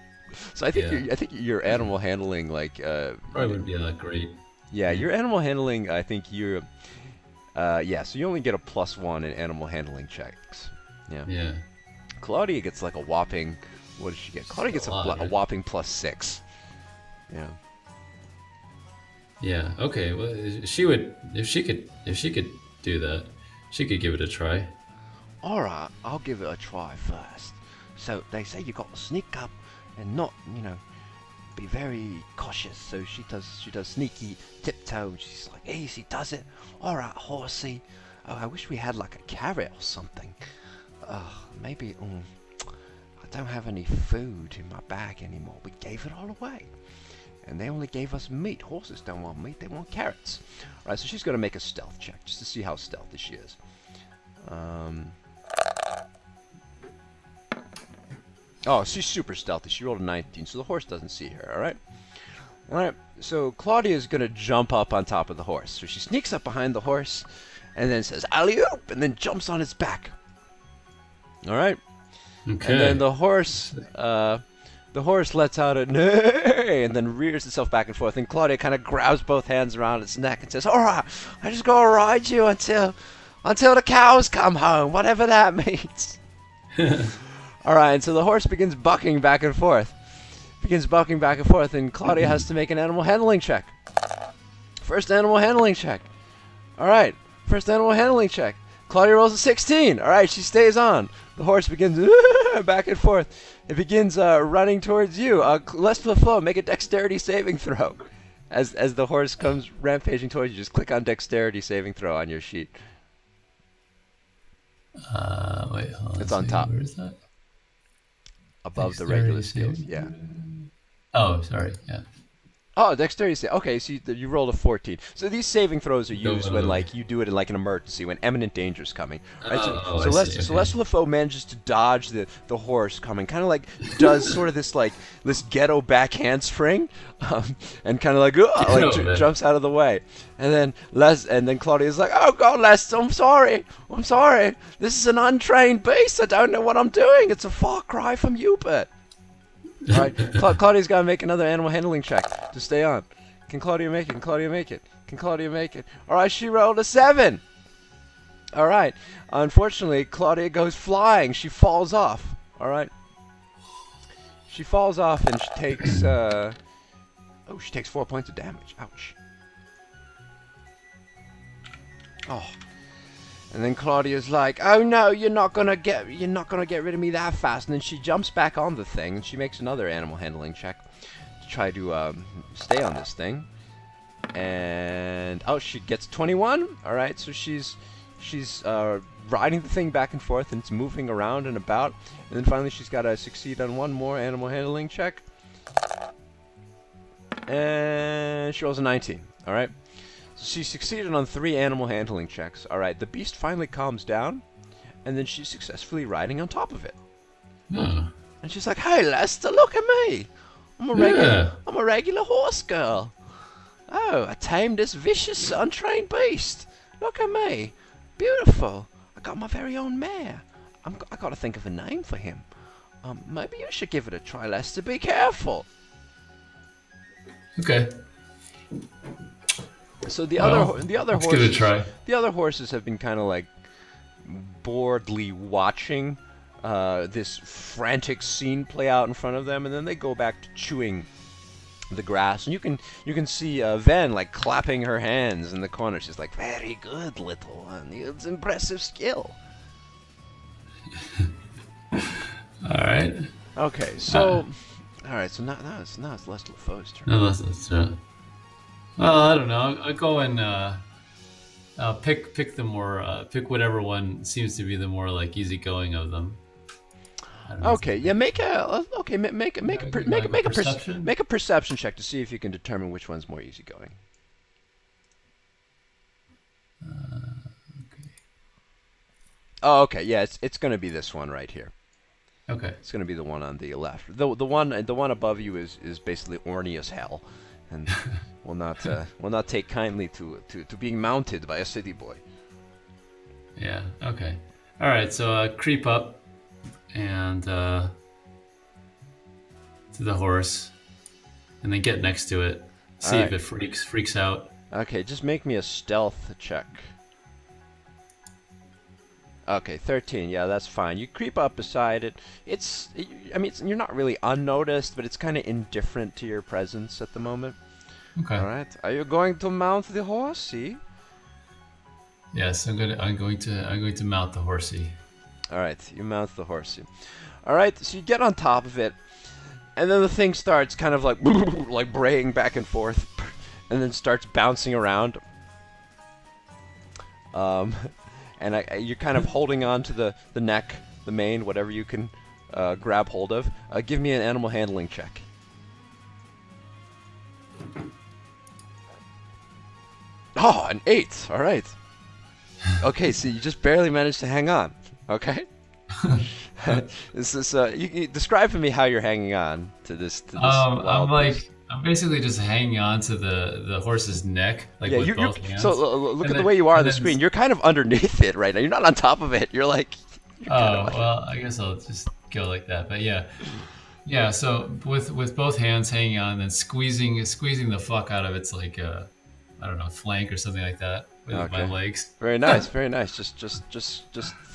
So I think your animal handling probably wouldn't be that great. Yeah, your animal handling. I think you're. So you only get a +1 in animal handling checks. Yeah. Yeah. Claudia gets like a whopping. What does she get? Claudia gets a whopping +6. Yeah. Yeah. Okay. Well, she would if she could do that. She could give it a try. Alright, I'll give it a try first. So they say you got to sneak up and not, be very cautious. So she does sneaky tiptoe and she's like, easy does it. Alright, horsey. Oh, I wish we had like a carrot or something. Maybe, I don't have any food in my bag anymore. We gave it all away. And they only gave us meat. Horses don't want meat, they want carrots. Alright, so she's going to make a stealth check just to see how stealthy she is. Oh, she's super stealthy. She rolled a 19, so the horse doesn't see her, alright? Alright, so Claudia is going to jump up on top of the horse. So she sneaks up behind the horse, and then says, alley-oop, and then jumps on its back. Alright? Okay. And then the horse lets out a neigh, and then rears itself back and forth, and Claudia kind of grabs both hands around its neck and says, alright, I just gotta ride you until the cows come home, whatever that means. Alright, and so the horse begins bucking back and forth. And Claudia has to make an animal handling check. First animal handling check. Alright, first animal handling check. Claudia rolls a 16. Alright, she stays on. The horse begins back and forth. It begins running towards you. Lester LeFoe, make a dexterity saving throw. As the horse comes rampaging towards you, just click on dexterity saving throw on your sheet. Wait, hold on. It's on top. Where is that? Above the regular skills, yeah. Oh, sorry, yeah. Oh, dexterity save. Okay, so you rolled a 14. So these saving throws are used when like you do it in like an emergency, when imminent danger is coming. Right? So Lester LeFoe manages to dodge the horse coming, kind of like does sort of this ghetto back handspring, and kind of like jumps out of the way. And then Claudia's like, oh God, Lester, I'm sorry. This is an untrained beast. I don't know what I'm doing. It's a far cry from Hubert. Alright, Claudia's got to make another animal handling check to stay on. Can Claudia make it? Alright, she rolled a 7. Alright, unfortunately, Claudia goes flying. She falls off. Alright. She falls off and she takes, she takes 4 points of damage. Ouch. Oh. And then Claudia's like, oh no, you're not gonna get rid of me that fast. And then she jumps back on the thing and she makes another animal handling check to try to stay on this thing. And she gets 21. All right, so she's riding the thing back and forth and it's moving around and about. And then finally she's got to succeed on one more animal handling check. And she rolls a 19. All right. She succeeded on 3 animal handling checks. Alright, the beast finally calms down, and then she's successfully riding on top of it. And she's like, hey Lester, look at me! I'm a regular horse girl. Oh, I tamed this vicious, untrained beast. Look at me. beautiful. I got my very own mare. I gotta think of a name for him. Maybe you should give it a try, Lester. Be careful. Okay. So the Well, other let's horses, give it a try. the other horses have been kind of like boredly watching this frantic scene play out in front of them, and then they go back to chewing the grass. And you can see Ven like clapping her hands in the corner. She's like, "Very good, little one. It's impressive skill." All right. Okay, so all right, so now it's Lester LeFoe's turn. No, let's well, I don't know. I'll go and pick the more pick whatever one seems to be the more like easygoing of them. I don't know. Okay, yeah, make a Perception? make a perception check to see if you can determine which one's more easygoing. Okay. Oh, okay, yeah, it's going to be this one right here. Okay. It's going to be the one on the left. The one above you is basically orny as hell, and will not take kindly to being mounted by a city boy. Yeah. Okay. All right. So creep up and to the horse, and then get next to it. See if it freaks out. Okay, just make me a stealth check. Okay, 13. Yeah, that's fine. You creep up beside it. You're not really unnoticed, but it's kind of indifferent to your presence at the moment. Okay. All right. Are you going to mount the horsey? Yes, I'm going to mount the horsey. All right, you mount the horsey. All right, so you get on top of it, and then the thing starts kind of like like braying back and forth, and then starts bouncing around. And you're kind of holding on to the neck, the mane, whatever you can grab hold of. Give me an animal handling check. Oh, an 8. All right. Okay, so you just barely managed to hang on. Okay. This is you describe for me how you're hanging on to this. I'm basically just hanging on to the horse's neck, like with both hands. So look at the way you are on the screen. You're kind of underneath it right now. You're not on top of it. You're like. Well, I guess I'll just go like that. But yeah. So with both hands hanging on, and squeezing the fuck out of its like I don't know, flank or something like that with my legs. Very nice, very nice. Just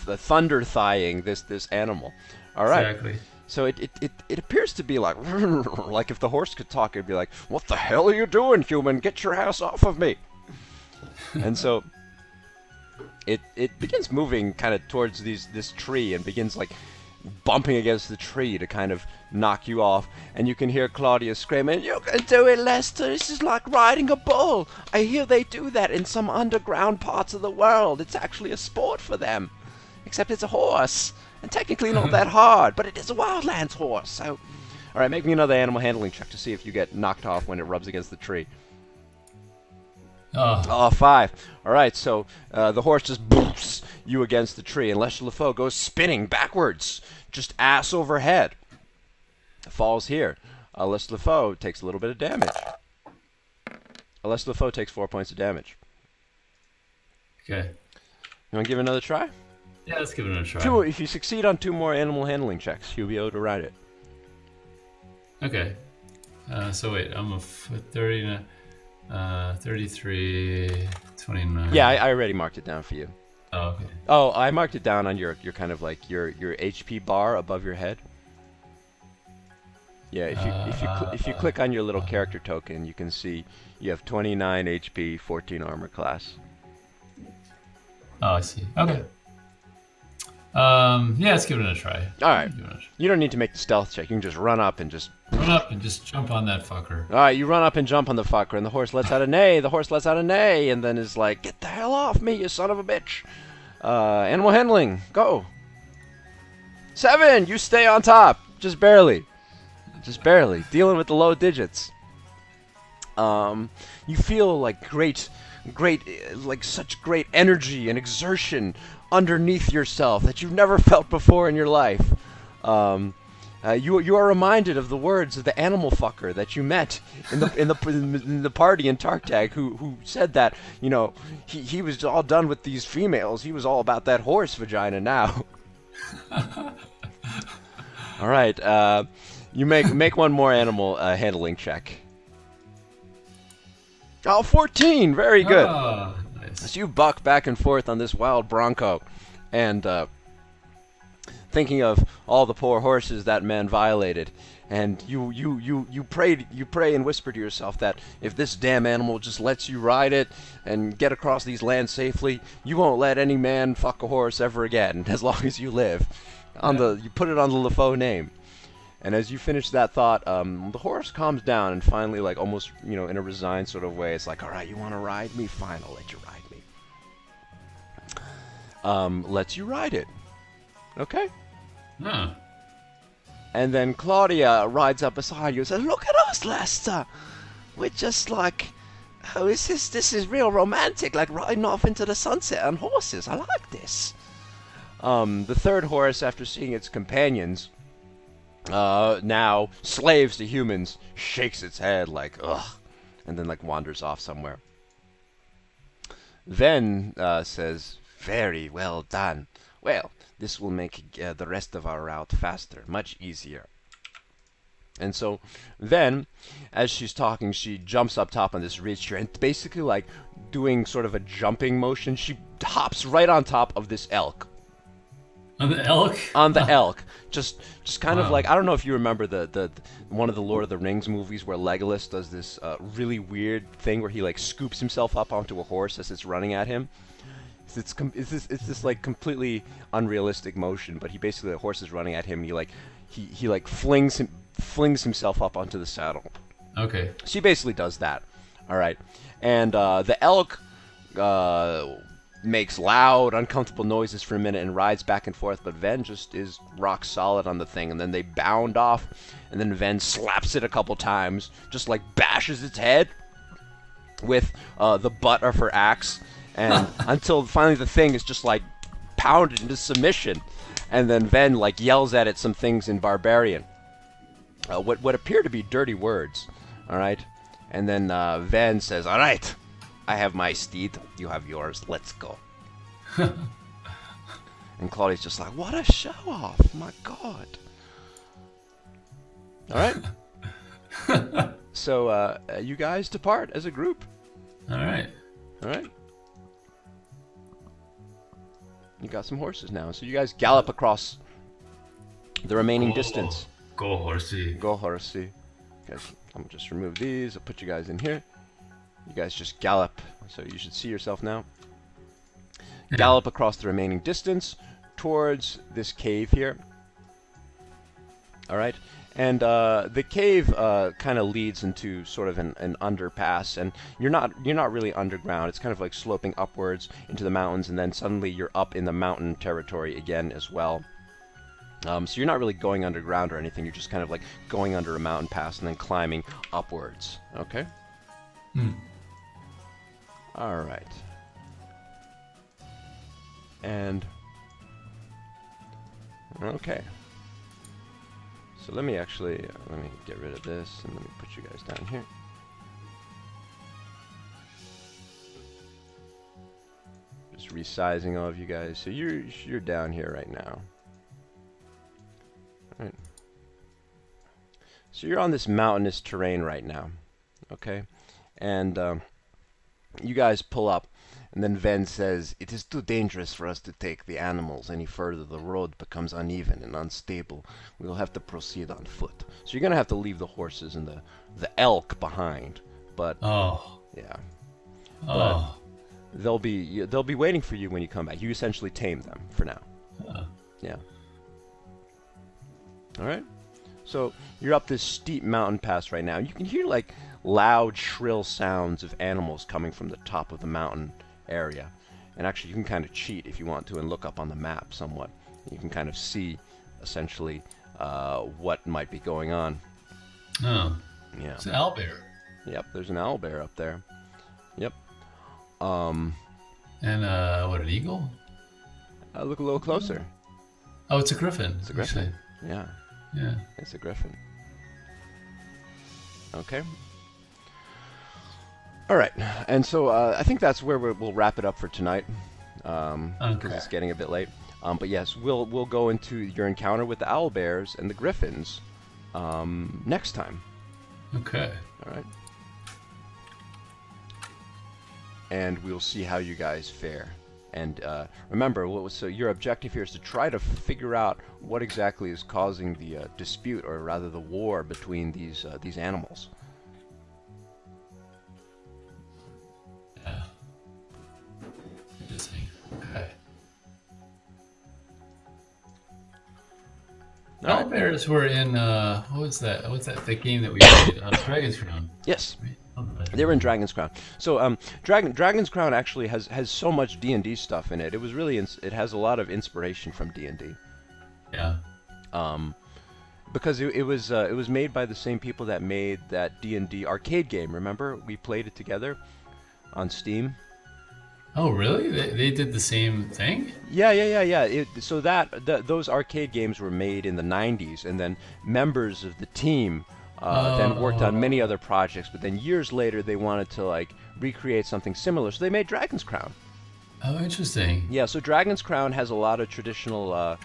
the thunder thighing this animal. All right. Exactly. So it appears to be like like if the horse could talk, it'd be like, "What the hell are you doing, human? Get your ass off of me!" And so it begins moving kind of towards this tree and begins like bumping against the tree to kind of knock you off. And you can hear Claudia screaming, "You can do it, Lester! This is like riding a bull! I hear they do that in some underground parts of the world. It's actually a sport for them. Except it's a horse. And technically not that hard, but it is a wildlands horse, so..." Alright, make me another animal handling check to see if you get knocked off when it rubs against the tree. Oh, 5. Alright, so the horse just boops you against the tree, and Lester LeFoe goes spinning backwards, just ass over head. Falls here. Lester LeFoe takes a little bit of damage. Lester LeFoe takes 4 points of damage. Okay. You want to give it another try? Yeah, let's give it a try. If you succeed on 2 more animal handling checks, you'll be able to ride it. Okay. So wait, I'm a 30, 33, 29. Yeah, I already marked it down for you. Oh, okay. Oh, I marked it down on your kind of like your HP bar above your head. Yeah, if you click on your little character token, you can see you have 29 HP, 14 armor class. Oh, I see. Okay. Yeah, let's give it a try. All right. You don't need to make the stealth check. You can just run up and just jump on that fucker. All right, you run up and jump on the fucker, and the horse lets out a neigh. The horse lets out a neigh, and then is like, "Get the hell off me, you son of a bitch!" Animal handling, go. 7. You stay on top, just barely, dealing with the low digits. You feel like such great energy and exertion underneath yourself that you've never felt before in your life. You are reminded of the words of the animal fucker that you met in the party in Tartec, who said that, you know, he was all done with these females. He was all about that horse vagina now. All right, you make one more animal handling check. Oh, 14, very good. Oh, nice. So you buck back and forth on this wild bronco, and thinking of all the poor horses that man violated, and you pray and whisper to yourself that if this damn animal just lets you ride it and get across these lands safely, you won't let any man fuck a horse ever again as long as you live. You put it on the LeFoe name. And as you finish that thought, the horse calms down and finally, like, almost, you know, in a resigned sort of way, it's like, all right, you want to ride me? Fine, I'll let you ride me. Lets you ride it. Okay? Huh. And then Claudia rides up beside you and says, look at us, Lester. We're just like, oh, this is real romantic, like riding off into the sunset on horses. I like this. The third horse, after seeing its companions, now slaves to humans, shakes its head like, ugh, and then, like, wanders off somewhere. Then says, very well done. Well, this will make the rest of our route faster, much easier. And so then, as she's talking, she jumps up top on this ridge here, and basically, like, doing sort of a jumping motion, she hops right on top of this elk. On the elk? On the elk. Just kind of Wow. like, I don't know if you remember the one of the Lord of the Rings movies where Legolas does this really weird thing where he, like, scoops himself up onto a horse as it's running at him. It's this like completely unrealistic motion, but he basically, the horse is running at him, and he flings himself up onto the saddle. Okay. So he basically does that. All right, and the elk makes loud, uncomfortable noises for a minute and rides back and forth, but Ven just is rock solid on the thing, and then they bound off, and then Ven slaps it a couple times, just like bashes its head with the butt of her axe, and until finally the thing is just like pounded into submission, and then Ven, like, yells at it some things in barbarian, what appear to be dirty words. All right, and then Ven says, all right, I have my steed, you have yours, let's go. And Claudia's just like, what a show off, my god. Alright. So, you guys depart as a group. Alright. Alright. You got some horses now, so you guys gallop across the remaining distance. Go, horsey. Go, horsey. Guys, I'm gonna just remove these, I'll put you guys in here. You guys just gallop, so you should see yourself now. Gallop across the remaining distance towards this cave here. Alright, and the cave kind of leads into sort of an underpass, and you're not really underground. It's kind of like sloping upwards into the mountains, and then suddenly you're up in the mountain territory again as well. So you're not really going underground or anything, you're just kind of like going under a mountain pass and then climbing upwards. Okay? Alright. And okay. So let me get rid of this and let me put you guys down here. Just resizing all of you guys. So you're down here right now. Alright. So you're on this mountainous terrain right now. Okay? And you guys pull up, and then Ven says, it is too dangerous for us to take the animals any further. The road becomes uneven and unstable. We will have to proceed on foot. So you're going to have to leave the horses and the elk behind. But, yeah. But they'll be waiting for you when you come back. You essentially tame them for now. Yeah. Alright? So you're up this steep mountain pass right now. You can hear, like, loud, shrill sounds of animals coming from the top of the mountain area. And actually, you can kind of cheat if you want to and look up on the map somewhat. You can kind of see, essentially, what might be going on. Oh. Yeah. It's an owlbear. Yep, there's an owlbear up there. Yep. And, what, an eagle? Look a little closer. Oh, it's a griffin. It's a griffin. Yeah. Yeah. It's a griffin. Okay. All right, and so I think that's where we'll wrap it up for tonight, because it's getting a bit late. But yes, we'll go into your encounter with the owlbears and the griffins next time. Okay. All right. And we'll see how you guys fare. And remember, so your objective here is to try to figure out what exactly is causing the dispute, or rather the war between these animals. Yeah. Interesting. Okay. Owlbears were in what was that? What's that? The game that we played, Dragon's Crown. Yes. They were in Dragon's Crown. So Dragon's Crown actually has so much D&D stuff in it. It was really it has a lot of inspiration from D&D. Yeah. Because it was made by the same people that made that D&D arcade game. Remember, we played it together on Steam. Oh, really? They did the same thing? Yeah. So those arcade games were made in the 90s, and then members of the team then worked on many other projects, but then years later they wanted to like recreate something similar, so they made Dragon's Crown. Oh, interesting. Yeah, so Dragon's Crown has a lot of traditional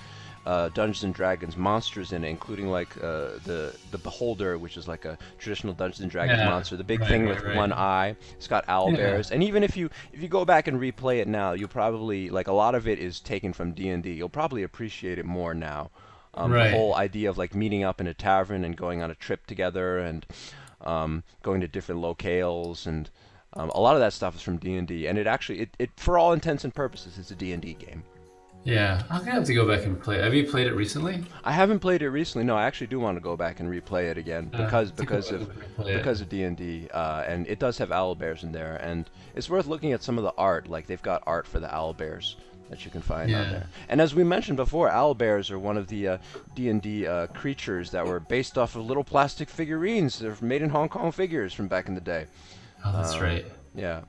Dungeons and Dragons monsters in it, including like the Beholder, which is like a traditional Dungeons and Dragons monster, the big thing with one eye. It's got owlbears, and even if you go back and replay it now, you'll probably, like, a lot of it is taken from D&D. You'll probably appreciate it more now. The whole idea of like meeting up in a tavern and going on a trip together, and going to different locales, and a lot of that stuff is from D&D, and it actually for all intents and purposes it's a D&D game. Yeah, I'm gonna have to go back and play it. Have you played it recently? I haven't played it recently. No, I actually do want to go back and replay it again because of D&D, and it does have owlbears in there, and it's worth looking at some of the art. Like, they've got art for the owlbears that you can find out there. And as we mentioned before, owlbears are one of the D&D creatures that were based off of little plastic figurines. They're made in Hong Kong figures from back in the day. Oh, that's right. Yeah.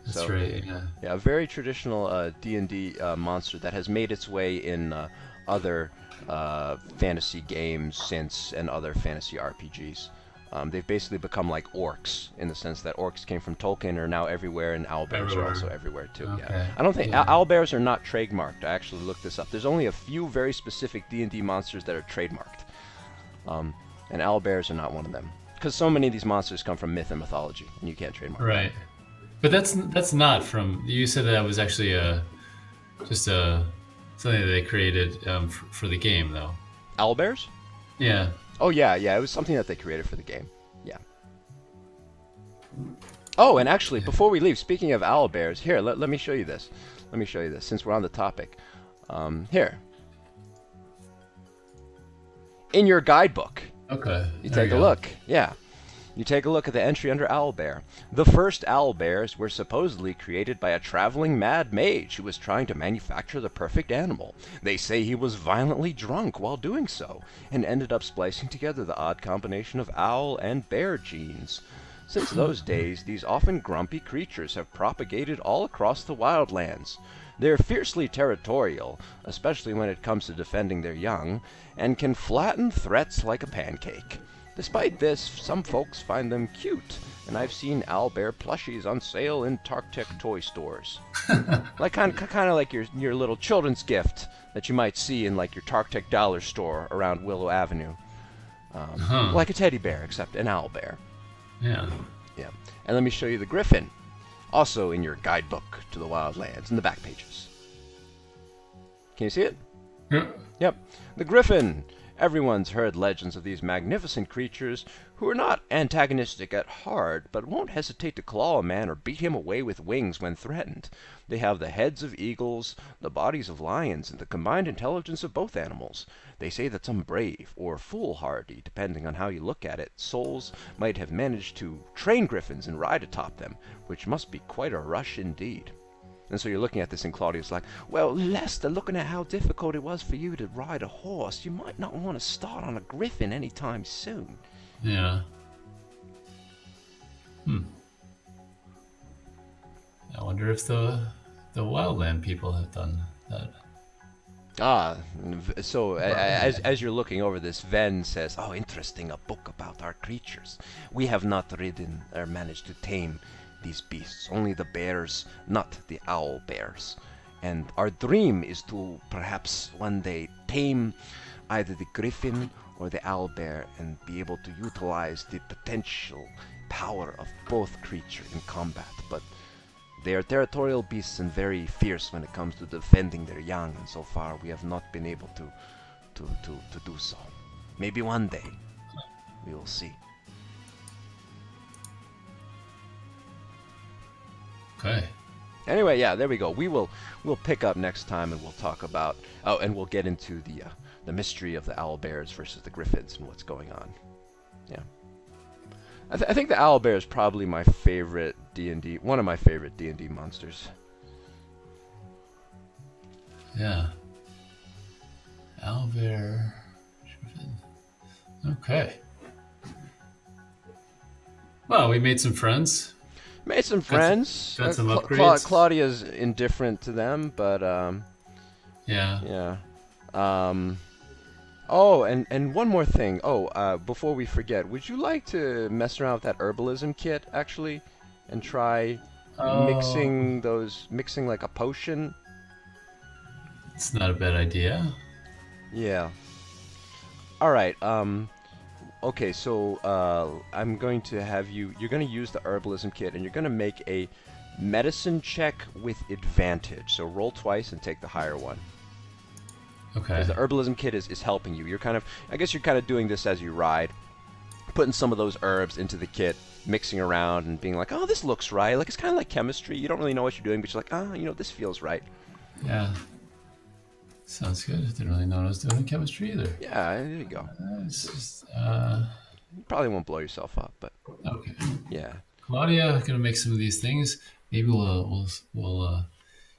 That's right. Yeah. Yeah, a very traditional D&D monster that has made its way in other fantasy games since, and other fantasy RPGs. They've basically become like orcs, in the sense that orcs came from Tolkien, are now everywhere, and owlbears are also everywhere too. Okay. Yeah, I don't think owlbears are not trademarked. I actually looked this up. There's only a few very specific D&D monsters that are trademarked, and owlbears are not one of them, because so many of these monsters come from myth and mythology, and you can't trademark. Right, but that's not from. You said that was actually just something that they created for the game, though. Owlbears? Yeah. Oh, yeah, it was something that they created for the game. Yeah. Oh, and actually, before we leave, speaking of owlbears, here, let me show you this. Let me show you this, since we're on the topic. Here. In your guidebook. Okay. You take a look. Yeah. You take a look at the entry under owlbear. The first owlbears were supposedly created by a traveling mad mage who was trying to manufacture the perfect animal. They say he was violently drunk while doing so, and ended up splicing together the odd combination of owl and bear genes. Since those days, these often grumpy creatures have propagated all across the wildlands. They're fiercely territorial, especially when it comes to defending their young, and can flatten threats like a pancake. Despite this, some folks find them cute, and I've seen owlbear plushies on sale in Tartec toy stores. Like kind of like your little children's gift that you might see in like your Tartec dollar store around Willow Avenue. Like a teddy bear, except an owlbear. Yeah. Yeah. And let me show you the griffin, also in your guidebook to the wildlands, in the back pages. Can you see it? Yeah. Yep. The griffin. Everyone's heard legends of these magnificent creatures who are not antagonistic at heart, but won't hesitate to claw a man or beat him away with wings when threatened. They have the heads of eagles, the bodies of lions, and the combined intelligence of both animals. They say that some brave, or foolhardy, depending on how you look at it, souls might have managed to train griffins and ride atop them, which must be quite a rush indeed. And so you're looking at this, and Claudia's like, well, Lester, looking at how difficult it was for you to ride a horse, you might not want to start on a griffin anytime soon. Yeah. I wonder if the wildland people have done that. So as you're looking over this, Ven says, "Oh, interesting, a book about our creatures. We have not ridden or managed to tame these beasts, only the bears, not the owlbears. And our dream is to perhaps one day tame either the griffin or the owlbear and be able to utilize the potential power of both creatures in combat. But they are territorial beasts and very fierce when it comes to defending their young, and so far we have not been able to do so. Maybe one day we will see." Okay. Anyway, yeah, there we go. We'll pick up next time and we'll talk about and we'll get into the mystery of the owlbears versus the griffins and what's going on. Yeah. I think the owlbear is probably my favorite D&D, one of my favorite D&D monsters. Yeah. Owlbear. Okay. Well, we made some friends. Made some friends. Got some upgrades. Claudia's indifferent to them, but yeah. Oh, and one more thing. Oh, before we forget, would you like to mess around with that herbalism kit actually, and try mixing like a potion? It's not a bad idea. Yeah. All right. Okay, so I'm going to have you're going to use the herbalism kit, and you're going to make a medicine check with advantage. So roll twice and take the higher one. Okay. Because the herbalism kit is helping you. I guess you're kind of doing this as you ride, putting some of those herbs into the kit, mixing around, and being like, oh, this looks right. Like, it's kind of like chemistry. You don't really know what you're doing, but you're like, this feels right. Yeah. Sounds good. Didn't really know what I was doing in chemistry either. Yeah, there you go. It's just, you probably won't blow yourself up, but okay. Yeah. Claudia, gonna make some of these things. Maybe we'll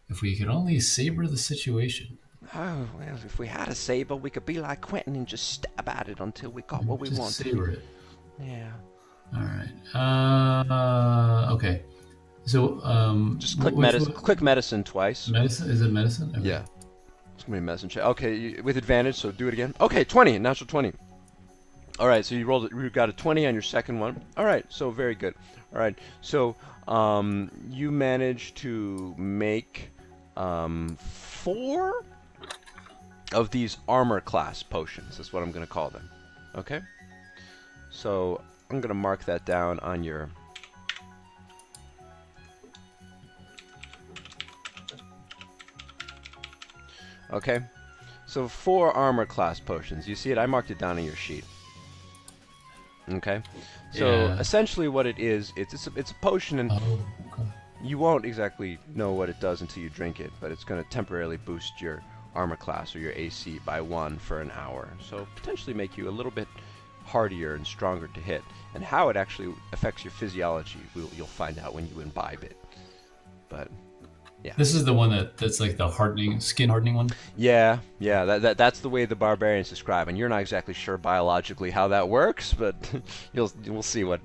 if we could only saber the situation. Oh, well, if we had a saber, we could be like Quentin and just stab at it until we got what we Just wanted. saber it. Yeah. All right. Okay. So just click medicine twice. Medicine? Is it medicine? Okay. Yeah. It's gonna be a medicine check. Okay, with advantage, so do it again. Okay, 20, natural 20. All right, so you got a 20 on your second one. All right, so very good. All right, so you managed to make 4 of these armor class potions. That's what I'm gonna call them. Okay. So I'm gonna mark that down on your. Okay, so 4 armor class potions. You see it? I marked it down on your sheet. Okay, so essentially what it is, it's a potion, and you won't exactly know what it does until you drink it, but it's going to temporarily boost your armor class or your AC by 1 for an hour. So potentially make you a little bit hardier and stronger to hit. And how it actually affects your physiology, you'll find out when you imbibe it. But yeah. This is the one that's like the skin hardening one? Yeah. That's the way the barbarians describe, and you're not exactly sure biologically how that works, but we'll see what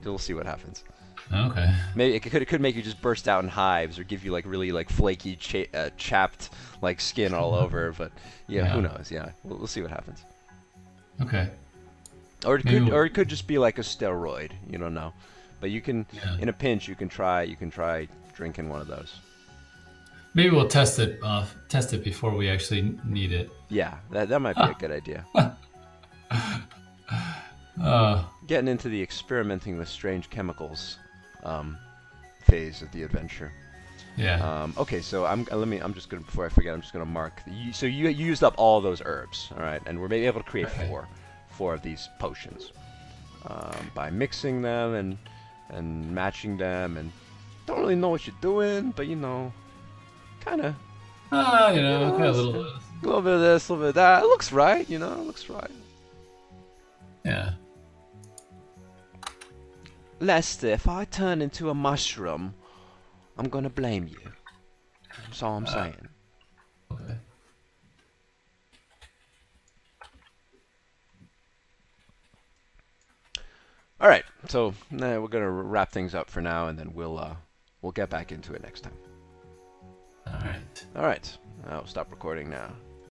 happens. Okay. Maybe it could make you just burst out in hives, or give you like really like flaky, chapped like skin all over. But yeah, who knows? Yeah, we'll see what happens. Okay. Or it could just be like a steroid. You don't know, but you can in a pinch you can try drinking one of those. Maybe we'll test it before we actually need it. Yeah, that might be a good idea. Getting into the experimenting with strange chemicals phase of the adventure. Yeah. Okay, so I'm just gonna, before I forget, I'm just gonna mark. So you used up all those herbs, all right, and we're maybe able to create four of these potions by mixing them and matching them, and don't really know what you're doing, but kind of. Kind of a little bit of this, a little bit of that. It looks right, it looks right. Yeah. Lester, if I turn into a mushroom, I'm gonna blame you. That's all I'm saying. Okay. All right, so we're gonna wrap things up for now, and then we'll get back into it next time. All right. All right. I'll stop recording now.